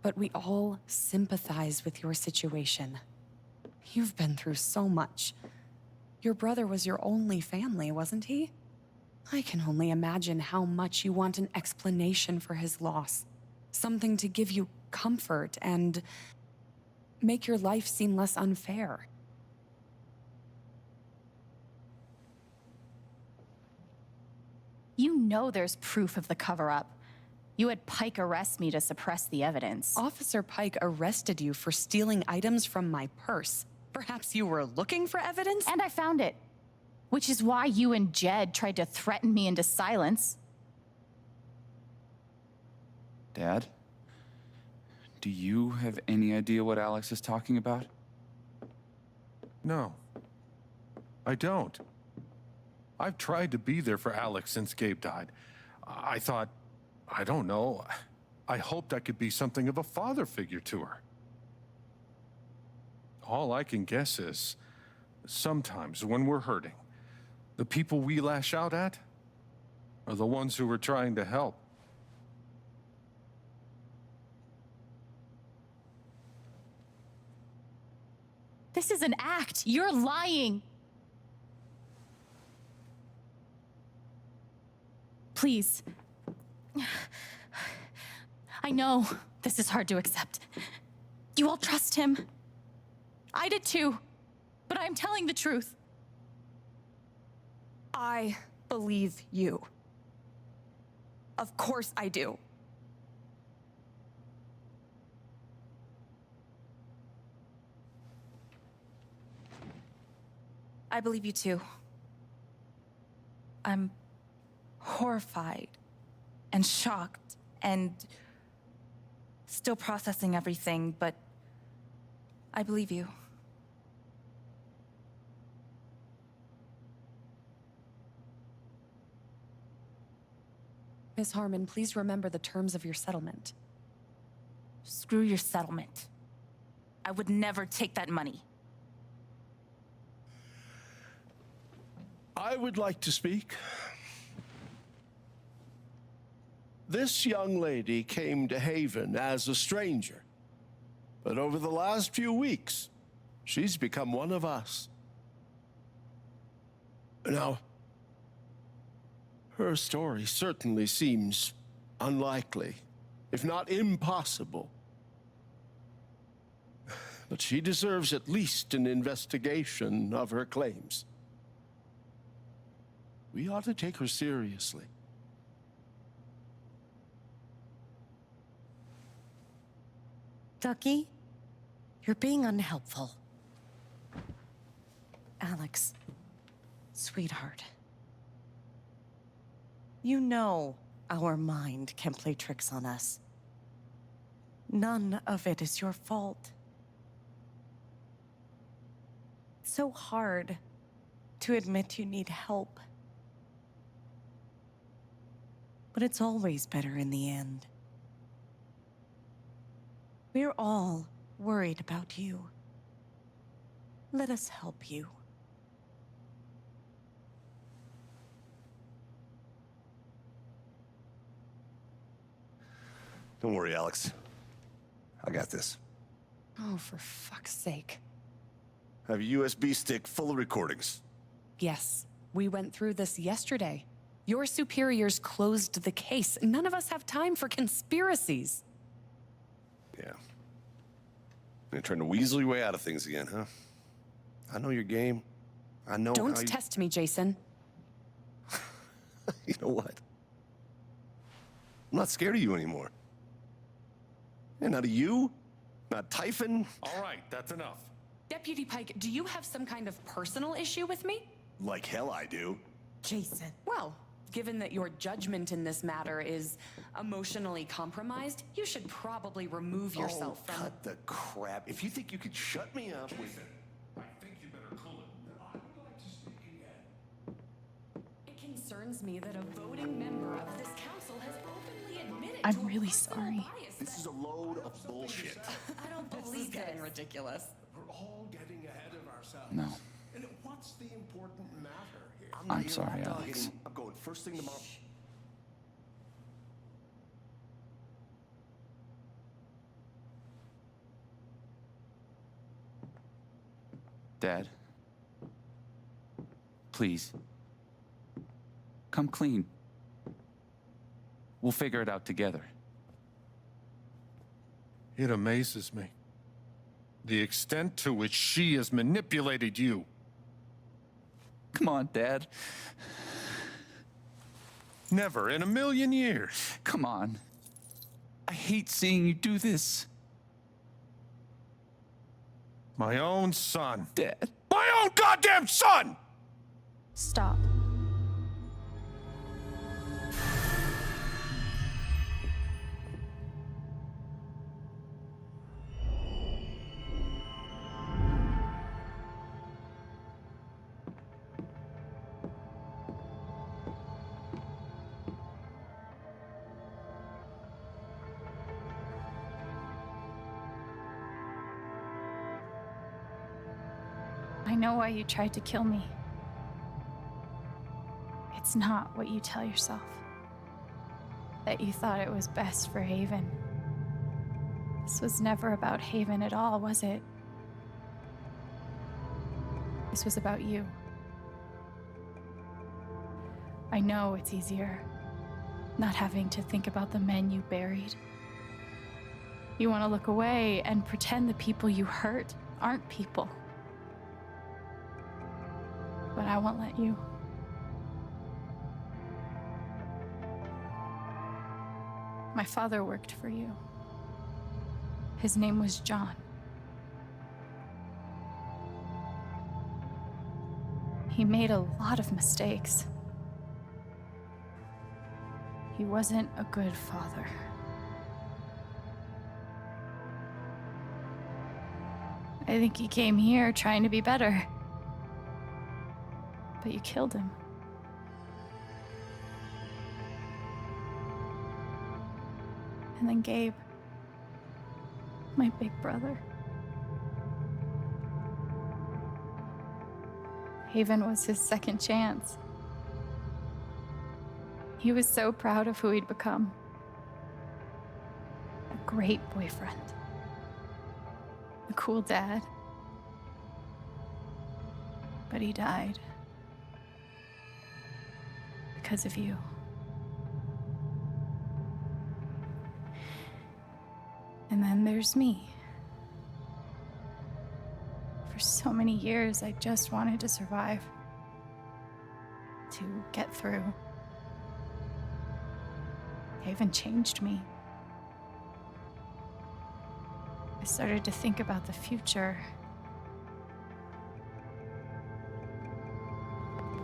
But we all sympathize with your situation. You've been through so much. Your brother was your only family, wasn't he? I can only imagine how much you want an explanation for his loss. Something to give you comfort and make your life seem less unfair. You know there's proof of the cover-up. You had Pike arrest me to suppress the evidence. Officer Pike arrested you for stealing items from my purse. Perhaps you were looking for evidence? And I found it. Which is why you and Jed tried to threaten me into silence. Dad? Do you have any idea what Alex is talking about? No, I don't. I've tried to be there for Alex since Gabe died. I thought, I don't know, I hoped I could be something of a father figure to her. All I can guess is, sometimes when we're hurting, the people we lash out at are the ones who we're trying to help. This is an act. You're lying. Please. I know this is hard to accept. You all trust him. I did too, but I'm telling the truth. I believe you. Of course I do. I believe you too. I'm horrified and shocked and still processing everything, but I believe you. Miss Harmon, please remember the terms of your settlement. Screw your settlement. I would never take that money. I would like to speak. This young lady came to Haven as a stranger, but over the last few weeks, she's become one of us. Now, her story certainly seems unlikely, if not impossible. But she deserves at least an investigation of her claims. We ought to take her seriously. Ducky, you're being unhelpful. Alex, sweetheart. You know our mind can play tricks on us. None of it is your fault. It's so hard to admit you need help. But it's always better in the end. We're all worried about you. Let us help you. Don't worry, Alex. I got this. Oh, for fuck's sake. I have a USB stick full of recordings. Yes, we went through this yesterday. Your superiors closed the case. None of us have time for conspiracies. Yeah. You're trying to weasel your way out of things again, huh? I know your game. I know Don't how you... test me, Jason. You know what? I'm not scared of you anymore. And not of you, not Typhon. All right, that's enough. Deputy Pike, do you have some kind of personal issue with me? Like hell I do. Jason. Well, given that your judgment in this matter is emotionally compromised, you should probably remove yourself from... cut the crap. If you think you could shut me up with... I think you better cool it. I would like to speak again. It concerns me that a voting member of this council has openly admitted I'm to a really personal sorry. bias. This is a load of bullshit. I don't believe this is getting ridiculous. We're all getting ahead of ourselves. No. And what's the important matter here? I'm sorry, Alex. I'm going first thing tomorrow. Dad. Please. Come clean. We'll figure it out together. It amazes me. The extent to which she has manipulated you. Come on, Dad. Never in a million years. Come on. I hate seeing you do this. My own son. Dad. My own goddamn son! Stop. I know why you tried to kill me. It's not what you tell yourself. That you thought it was best for Haven. This was never about Haven at all, was it? This was about you. I know it's easier not having to think about the men you buried. You want to look away and pretend the people you hurt aren't people. But I won't let you. My father worked for you. His name was John. He made a lot of mistakes. He wasn't a good father. I think he came here trying to be better. But you killed him. And then Gabe, my big brother. Haven was his second chance. He was so proud of who he'd become. A great boyfriend. A cool dad. But he died. Because of you. And then there's me. For so many years, I just wanted to survive. To get through. Haven changed me. I started to think about the future.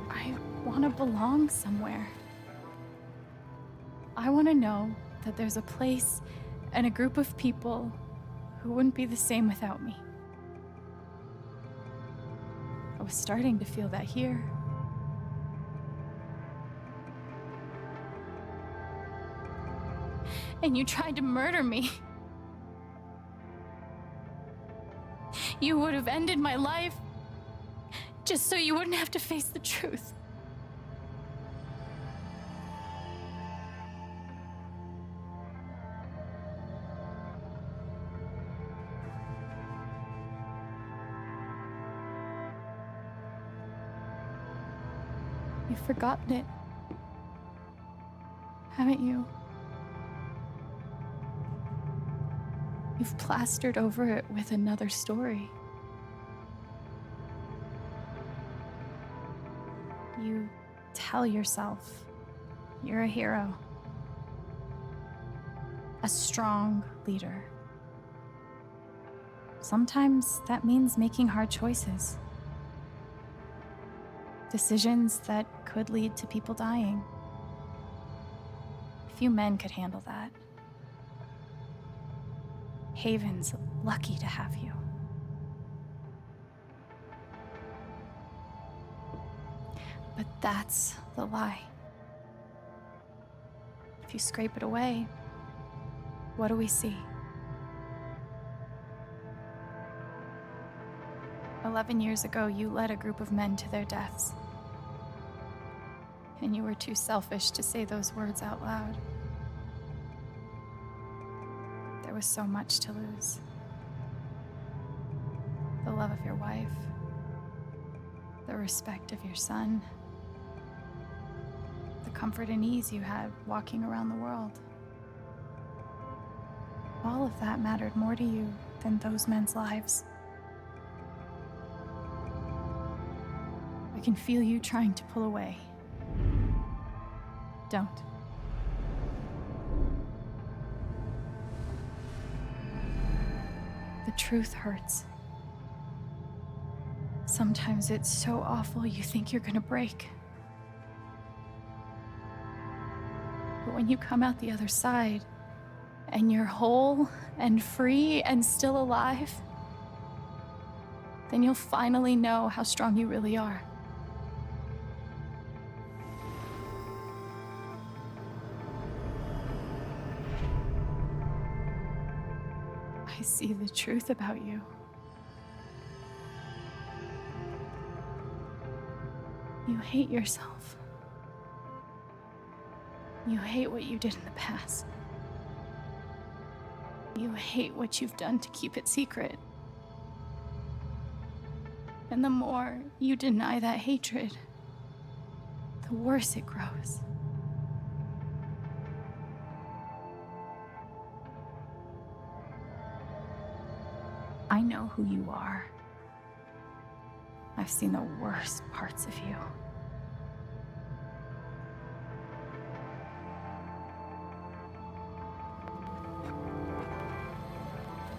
I want to belong somewhere. I want to know that there's a place and a group of people who wouldn't be the same without me. I was starting to feel that here. And you tried to murder me. You would have ended my life just so you wouldn't have to face the truth. You've forgotten it, haven't you? You've plastered over it with another story. You tell yourself you're a hero, a strong leader. Sometimes that means making hard choices. Decisions that could lead to people dying. Few men could handle that. Haven's lucky to have you. But that's the lie. If you scrape it away, what do we see? 11 years ago, you led a group of men to their deaths. And you were too selfish to say those words out loud. There was so much to lose. The love of your wife, the respect of your son, the comfort and ease you had walking around the world. All of that mattered more to you than those men's lives. I can feel you trying to pull away. Don't. The truth hurts. Sometimes it's so awful you think you're gonna break. But when you come out the other side, and you're whole and free and still alive, then you'll finally know how strong you really are. I see the truth about you. You hate yourself. You hate what you did in the past. You hate what you've done to keep it secret. And the more you deny that hatred, the worse it grows. I know who you are. I've seen the worst parts of you.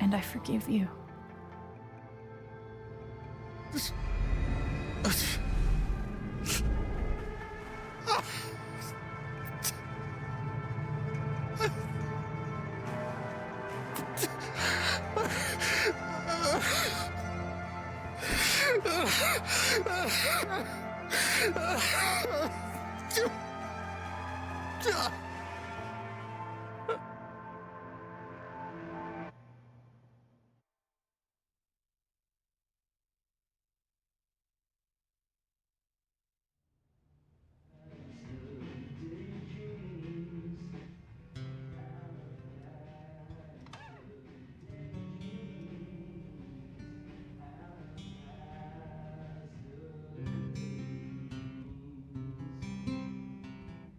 And I forgive you.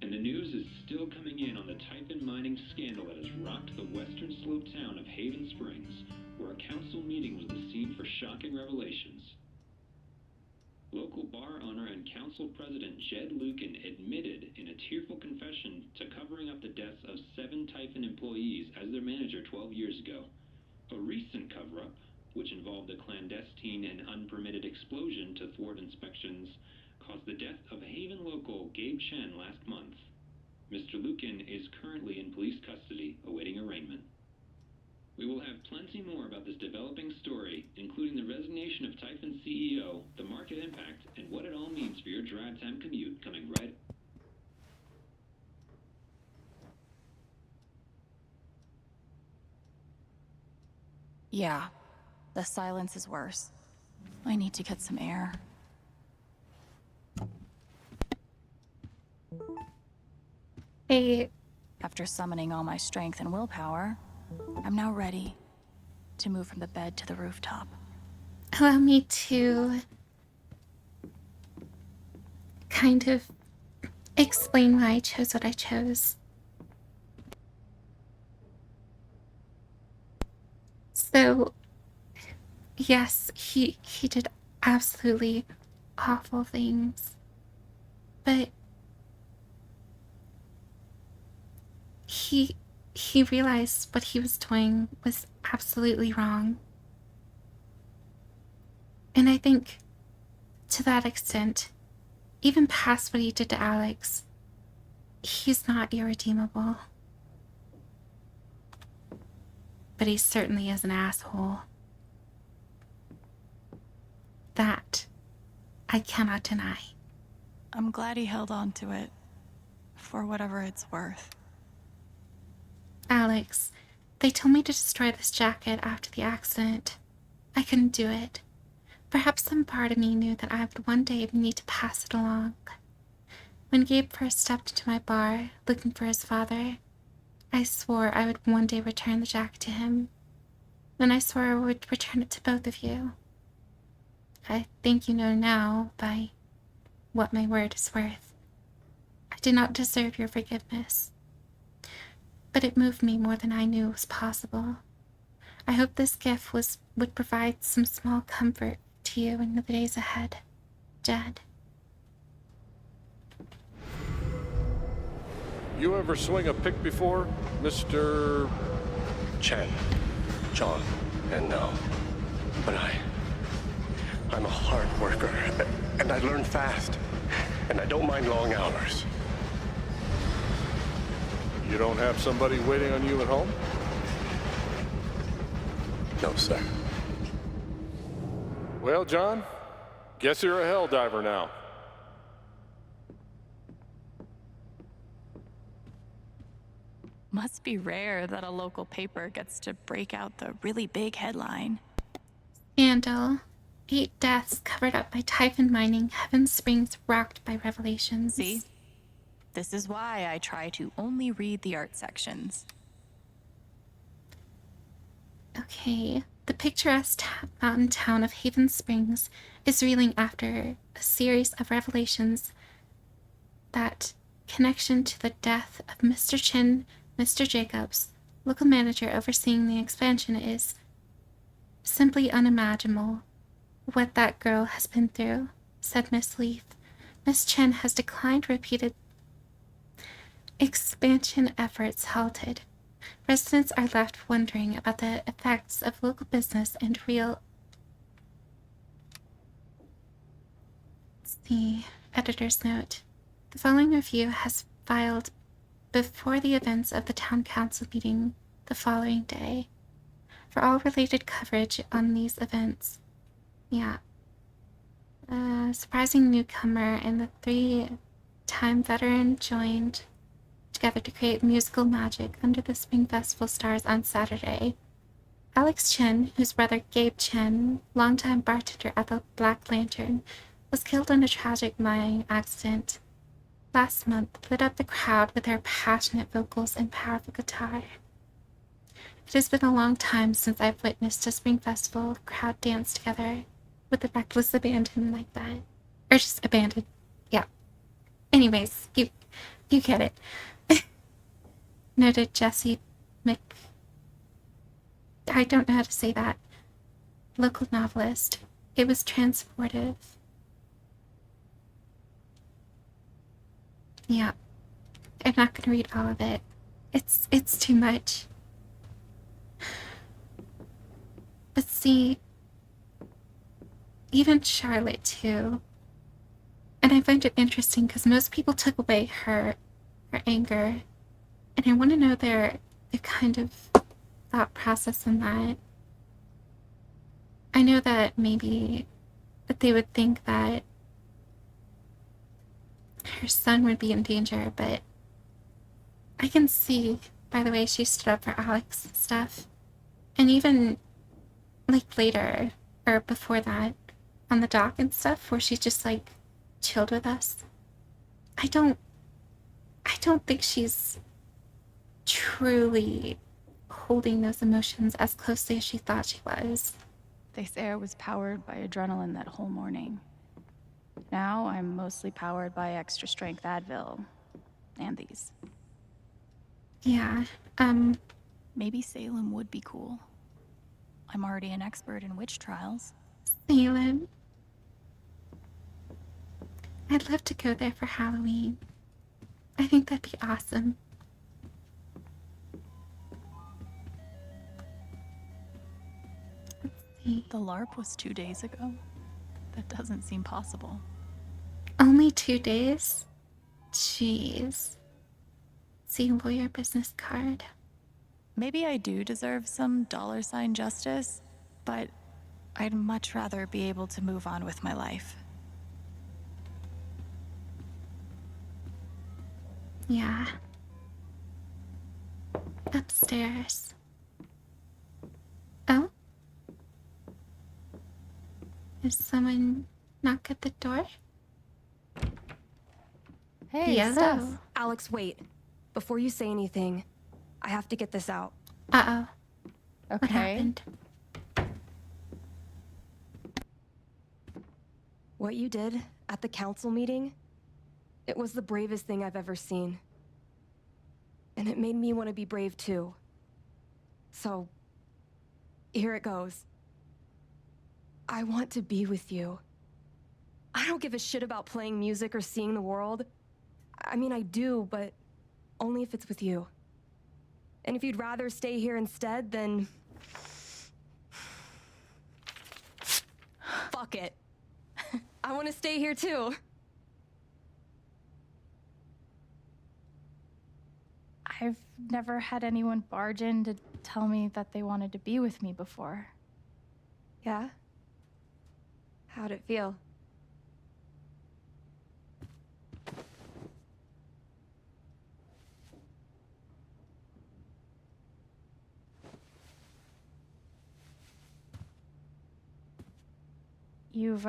And the news is still coming in on the Typhon mining scandal that has rocked the western slope town of Haven Springs, where a council meeting was the scene for shocking revelations. Local bar owner and council president Jed Lucan admitted in a tearful confession to covering up the deaths of 7 Typhon employees as their manager 12 years ago. A recent cover-up, which involved a clandestine and unpermitted explosion to thwart inspections, caused the death of Haven local Gabe Chen last month. Mr. Lucan is currently in police custody, awaiting arraignment. We will have plenty more about this developing story, including the resignation of Typhon CEO, the market impact, and what it all means for your drive time commute coming right. Yeah, the silence is worse. I need to get some air. Hey. After summoning all my strength and willpower, I'm now ready to move from the bed to the rooftop. Allow me to kind of explain why I chose what I chose. So, yes, he did absolutely awful things, but he realized what he was doing was absolutely wrong. And I think, to that extent, even past what he did to Alex, he's not irredeemable. But he certainly is an asshole. That I cannot deny. I'm glad he held on to it, for whatever it's worth. Alex, they told me to destroy this jacket after the accident. I couldn't do it. Perhaps some part of me knew that I would one day need to pass it along. When Gabe first stepped into my bar, looking for his father, I swore I would one day return the jacket to him. And I swore I would return it to both of you. I think you know now, by what my word is worth, I did not deserve your forgiveness. But it moved me more than I knew was possible. I hope this gift would provide some small comfort to you in the days ahead, Jed. You ever swing a pick before, Mr. Chen, John, and no. But I'm a hard worker, and I learn fast, and I don't mind long hours. You don't have somebody waiting on you at home? No, sir. Well, John, guess you're a hell diver now. Must be rare that a local paper gets to break out the really big headline. Scandal. 8 deaths covered up by Typhon mining. Heaven Springs rocked by revelations. See? This is why I try to only read the art sections. Okay. The picturesque mountain town of Haven Springs is reeling after a series of revelations that connection to the death of Mr. Chin, Mr. Jacobs, local manager overseeing the expansion, is simply unimaginable. What that girl has been through, said Miss Leaf. Miss Chen has declined repeated expansion efforts halted. Residents are left wondering about the effects of local business and real... Let's see. Editor's note. The following review has filed before the events of the town council meeting the following day. For all related coverage on these events. Yeah. Surprising newcomer and the 3-time veteran joined together to create musical magic under the Spring Festival stars on Saturday. Alex Chen, whose brother Gabe Chen, longtime bartender at the Black Lantern, was killed in a tragic mining accident last month, lit up the crowd with her passionate vocals and powerful guitar. It has been a long time since I've witnessed a Spring Festival crowd dance together with a reckless abandon like that. Or just abandoned. Yeah. Anyways, you get it. Noted Jesse I don't know how to say that. Local novelist. It was transportive. Yeah. I'm not gonna read all of it. It's too much. But see, even Charlotte too. And I find it interesting because most people took away her anger. And I want to know their kind of thought process in that. I know that maybe that they would think that her son would be in danger, but I can see by the way she stood up for Alex and stuff. And even like later or before that on the dock and stuff where she just like chilled with us. I don't think she's truly holding those emotions as closely as she thought she was. They say I was powered by adrenaline that whole morning. Now I'm mostly powered by extra strength Advil and these. Yeah, maybe Salem would be cool. I'm already an expert in witch trials. Salem. I'd love to go there for Halloween. I think that'd be awesome. The LARP was 2 days ago. That doesn't seem possible. Only 2 days? Jeez. See, lawyer business card. Maybe I do deserve some $ justice, but I'd much rather be able to move on with my life. Yeah. Upstairs. Oh? Is someone knock at the door? Hey, Hello. Steph. Alex, wait. Before you say anything, I have to get this out. Uh-oh. Okay. What happened? What you did at the council meeting, it was the bravest thing I've ever seen. And it made me want to be brave too. So, here it goes. I want to be with you. I don't give a shit about playing music or seeing the world. I mean, I do, but only if it's with you. And if you'd rather stay here instead, then... fuck it. I want to stay here too. I've never had anyone barge in to tell me that they wanted to be with me before. Yeah? How'd it feel? You've,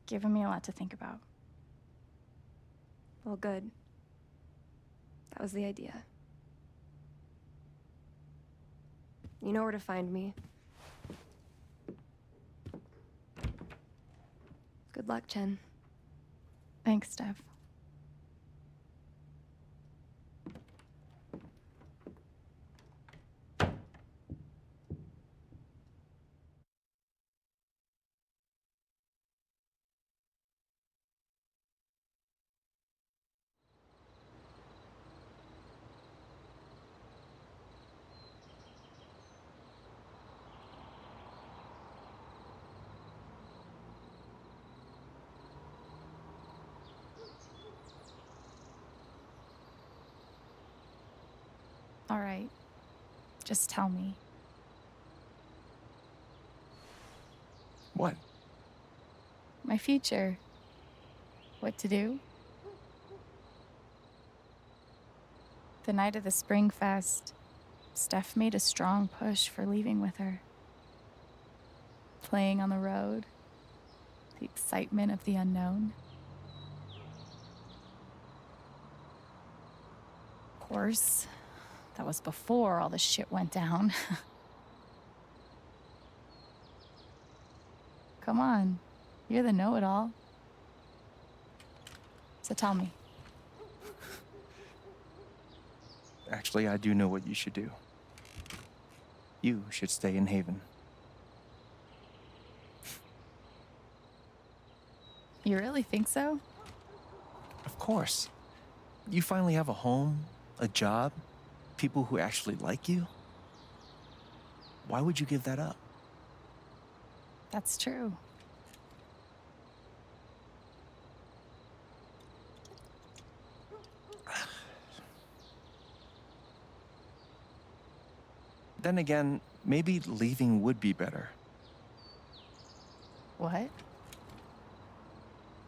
given me a lot to think about. Well, good. That was the idea. You know where to find me. Good luck, Chen. Thanks, Steph. All right. Just tell me. What? My future. What to do? The night of the Spring Fest, Steph made a strong push for leaving with her. Playing on the road, the excitement of the unknown. Of course, that was before all the shit went down. Come on, you're the know-it-all. So tell me. Actually, I do know what you should do. You should stay in Haven. You really think so? Of course. You finally have a home, a job, people who actually like you. Why would you give that up? That's true. Then again, maybe leaving would be better. What?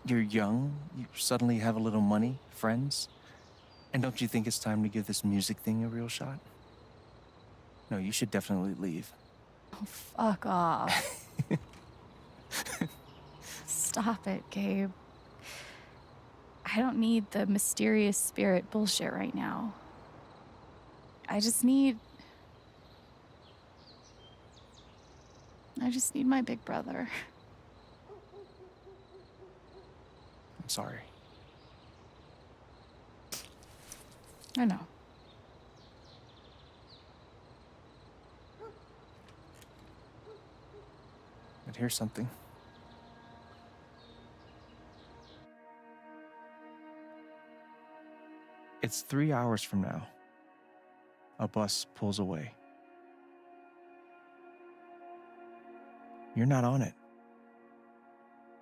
You're young, you suddenly have a little money, friends. And don't you think it's time to give this music thing a real shot? No, you should definitely leave. Oh, fuck off. Stop it, Gabe. I don't need the mysterious spirit bullshit right now. I just need my big brother. I'm sorry. I know. But here's something. It's 3 hours from now. A bus pulls away. You're not on it.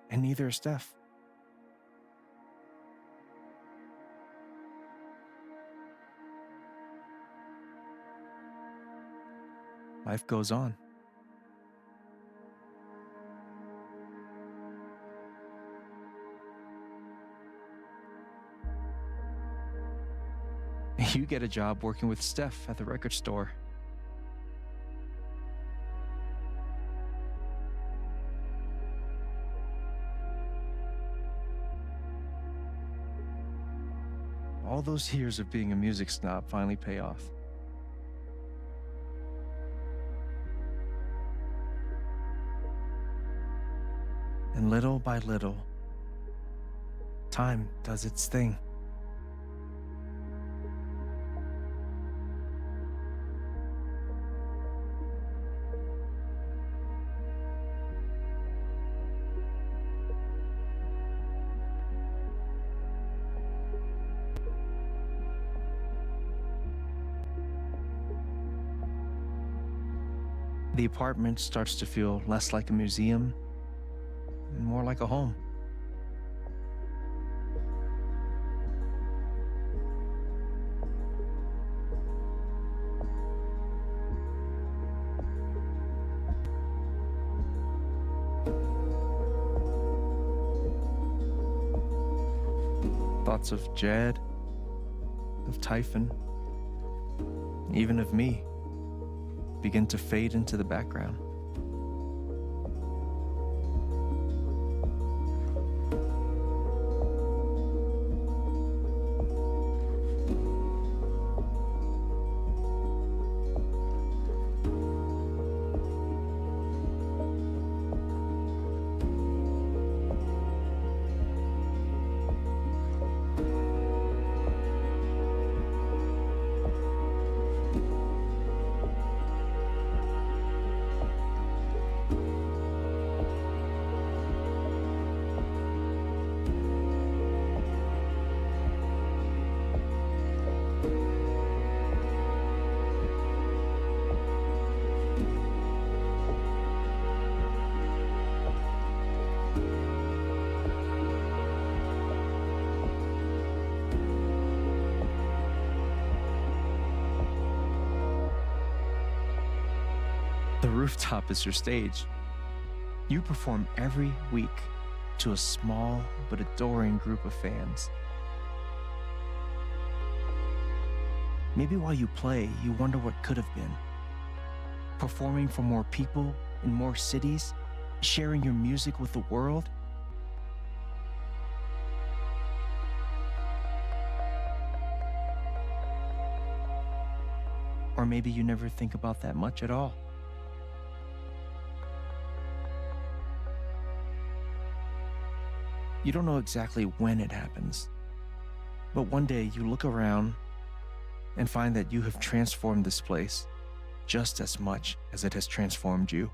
And neither is Steph. Life goes on. You get a job working with Steph at the record store. All those years of being a music snob finally pay off. And little by little, time does its thing. The apartment starts to feel less like a museum and more like a home. Thoughts of Jed, of Typhon, even of me, begin to fade into the background. The rooftop is your stage. You perform every week to a small but adoring group of fans. Maybe while you play, you wonder what could have been. Performing for more people in more cities, sharing your music with the world. Or maybe you never think about that much at all. You don't know exactly when it happens, but one day you look around and find that you have transformed this place just as much as it has transformed you.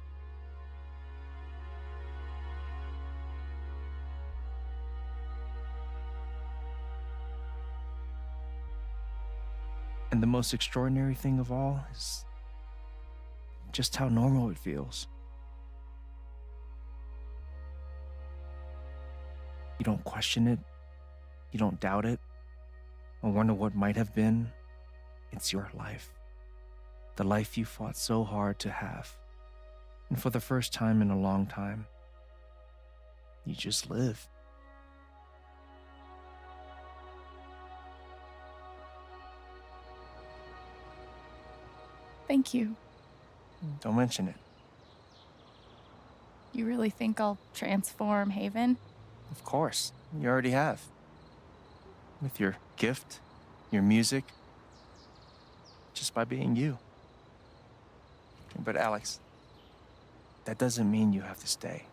And the most extraordinary thing of all is just how normal it feels. You don't question it, you don't doubt it, or wonder what might have been. It's your life. The life you fought so hard to have. And for the first time in a long time, you just live. Thank you. Don't mention it. You really think I'll transform Haven? Of course, you already have. With your gift, your music, just by being you. But Alex, that doesn't mean you have to stay.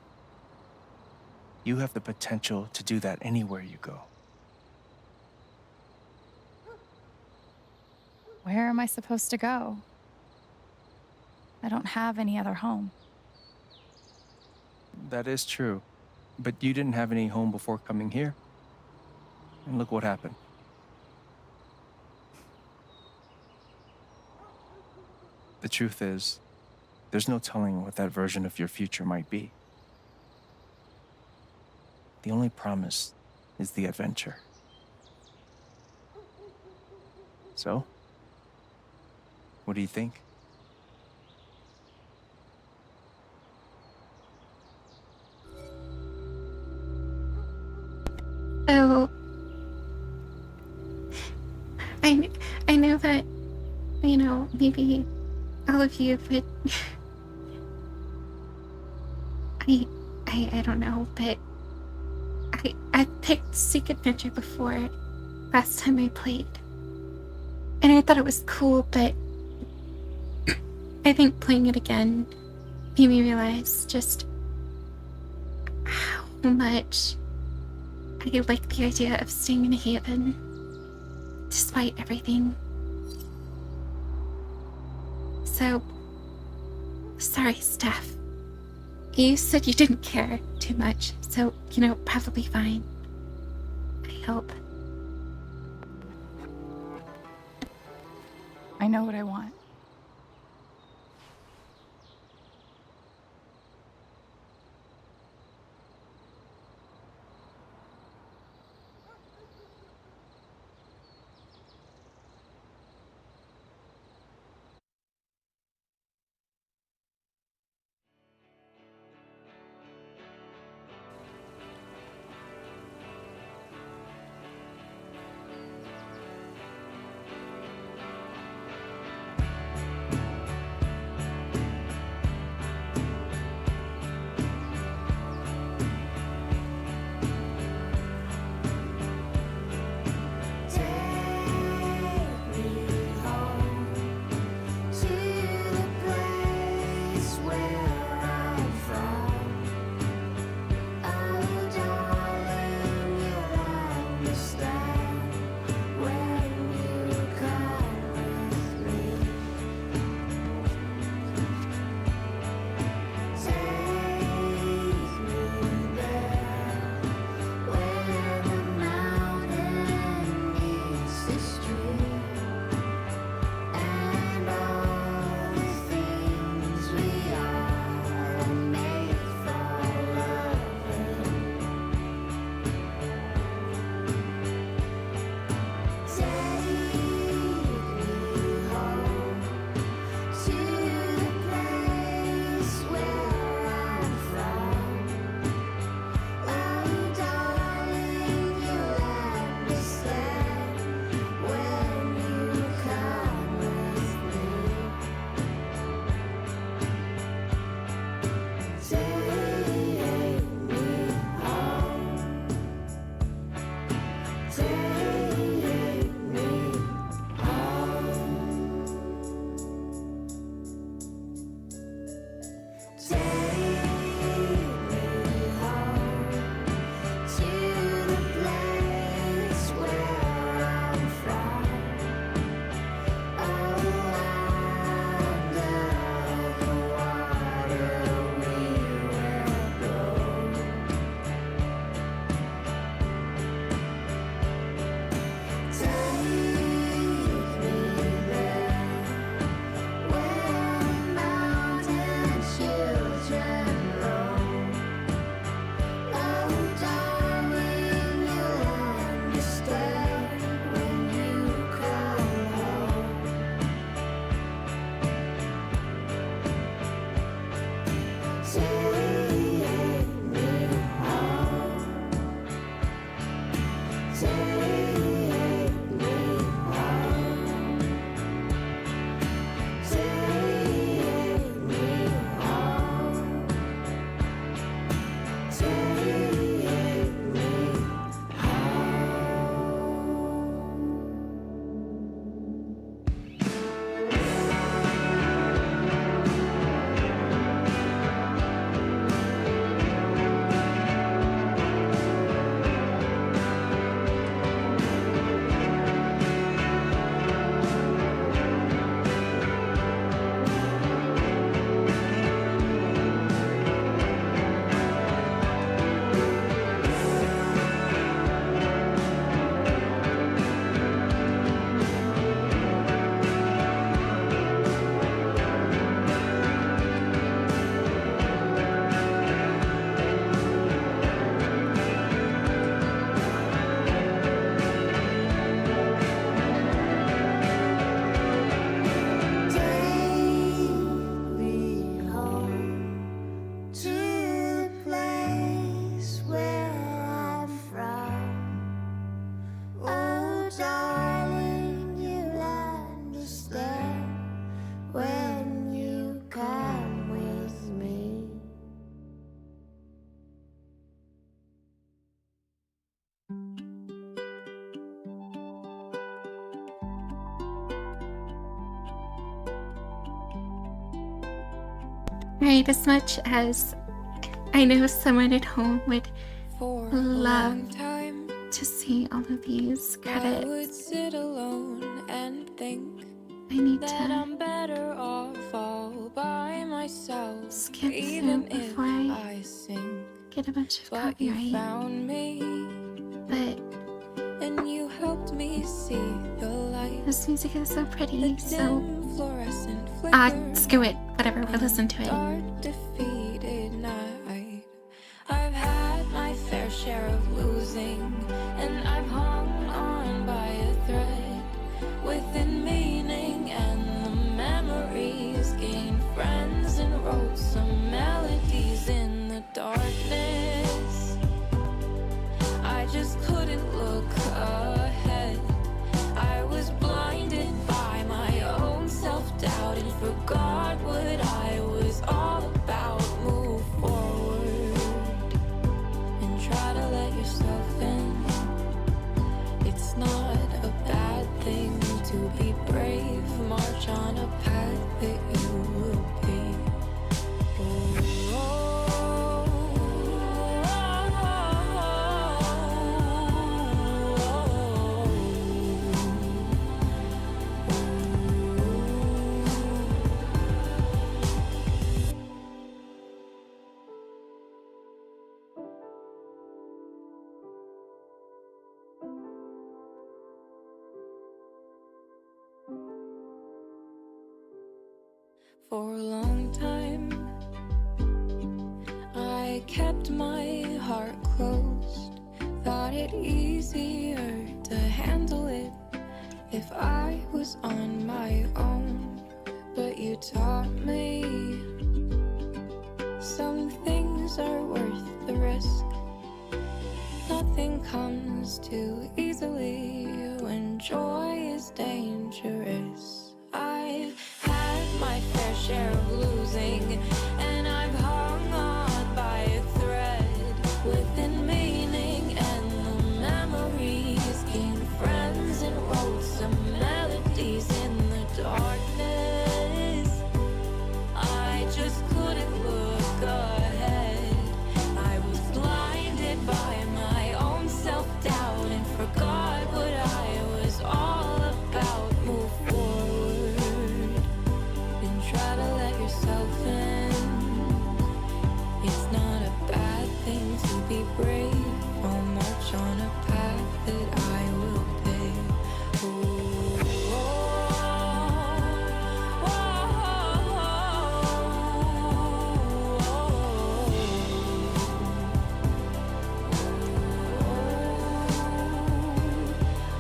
You have the potential to do that anywhere you go. Where am I supposed to go? I don't have any other home. That is true. But you didn't have any home before coming here. And look what happened. The truth is, there's no telling what that version of your future might be. The only promise is the adventure. So, what do you think? So, I know that, maybe all of you would, I don't know, but I picked Seek Adventure before last time I played. And I thought it was cool, but I think playing it again made me realize just how much I like the idea of staying in Haven, despite everything. So, sorry, Steph. You said you didn't care too much, so, probably fine. I hope. I know what I want. Right, as much as I know someone at home would love to see all of these credits, I would sit alone and think I need that to I'm better off all by myself. skip Even through if before I sing, get a bunch of but you copyright. found me, But and you helped me see the light. this music is so pretty, The so dim fluorescent flicker screw it, whatever, we'll listen to it. dark, defeated night. I've had my fair share of losing, and I've hung on by a thread within meaning, and the memories gained friends and wrote some melodies in the darkness. I just couldn't look ahead. I was blinded by my own self-doubt and forgot what I was all about. Move forward and try to let yourself in. It's not a bad thing to be brave. March on a path that you will be. For a long time, I kept my heart closed. Thought it easier to handle it if I was on my own. But you taught me some things are worth the risk. Nothing comes too easily when joy is dangerous. I've had my fair share of losing, and I've hung on by a thread within meaning, and the memories gained friends and wrote some melodies in the darkness. I just couldn't look ahead. I was blinded by my own self-doubt and forgot what I was all about. Move forward and try to let yourself in. It's not a bad thing to be brave. I'll march on a path that I will pave.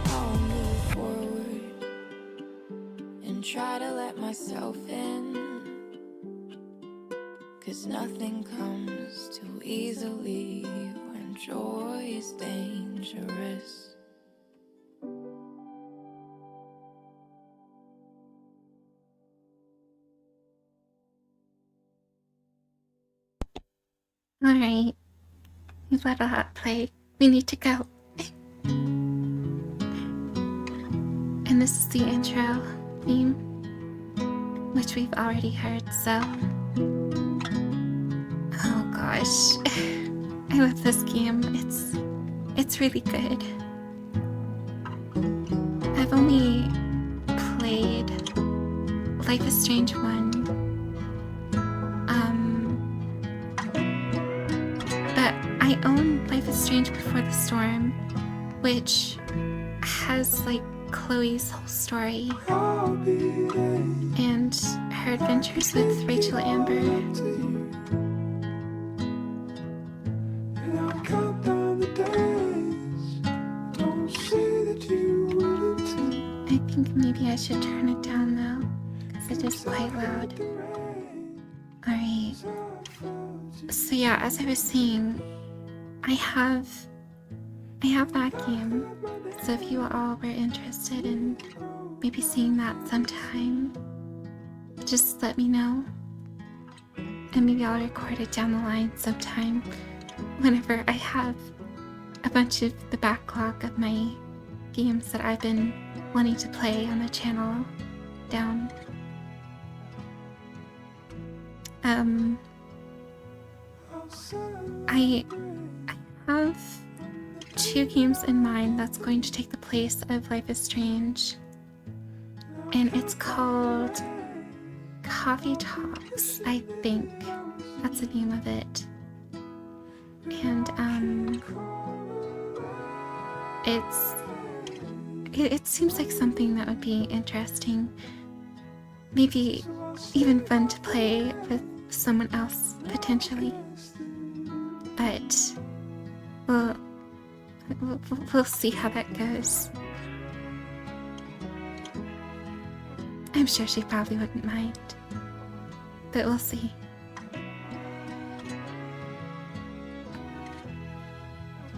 I'll move forward and try to let myself in. 'Cause nothing comes too easily when joy is dangerous. Alright, we've let a lot play. We need to go. And this is the intro theme, which we've already heard, so. Oh gosh. I love this game. It's really good. I've only played Life is Strange 1. But I own Life is Strange Before the Storm, which has like Chloe's whole story and her adventures with Rachel Amber. I think maybe I should turn it down though, because it is quite loud. Alright. So yeah, as I was saying, I have that game. So if you all were interested in maybe seeing that sometime, just let me know. And maybe I'll record it down the line sometime whenever I have a bunch of the backlog of my games that I've been wanting to play on the channel down. I have 2 games in mind that's going to take the place of Life is Strange. And it's called Coffee Talks, I think. That's the name of it. And it seems like something that would be interesting. Maybe even fun to play with someone else, potentially. But we'll see how that goes. I'm sure she probably wouldn't mind. But we'll see.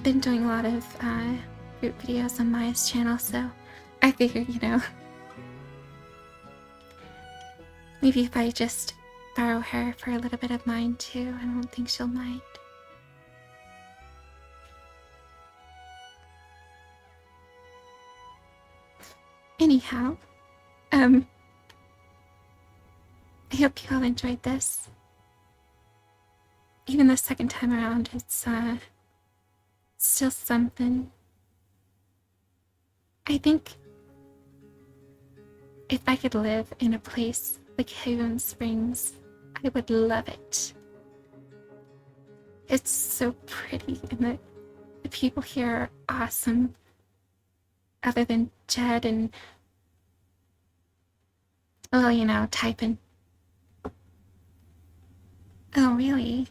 Been doing a lot of group videos on Maya's channel, so I figured, you know, maybe if I just borrow her for a little bit of mine too, I don't think she'll mind. Anyhow, I hope you all enjoyed this. Even the second time around, it's still something. I think if I could live in a place like Haven Springs, I would love it. It's so pretty, and the people here are awesome. Other than Jed and, well, you know, Typhon. Oh, really?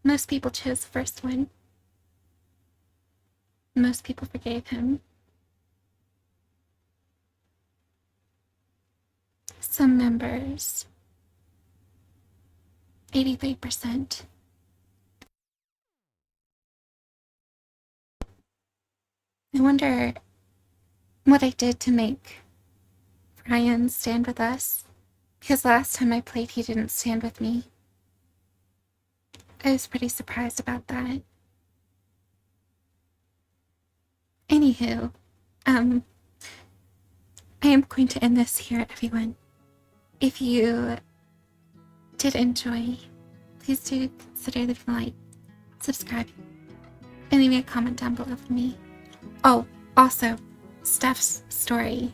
Most people chose the first one. Most people forgave him. Some members. 83%. I wonder what I did to make Ryan stand with us, because last time I played he didn't stand with me. I was pretty surprised about that. Anywho, I am going to end this here, everyone. If you did enjoy, please do consider leaving a like, subscribe, and leave me a comment down below for me. Oh, also, Steph's story.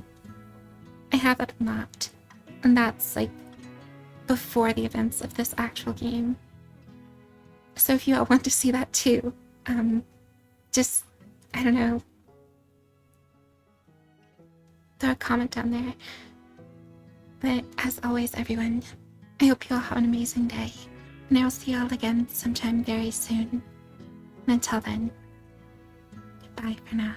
I have that mapped, and that's like before the events of this actual game. So if you all want to see that too, just, I don't know, throw a comment down there. But as always, everyone, I hope you all have an amazing day, and I will see you all again sometime very soon. And until then, goodbye for now.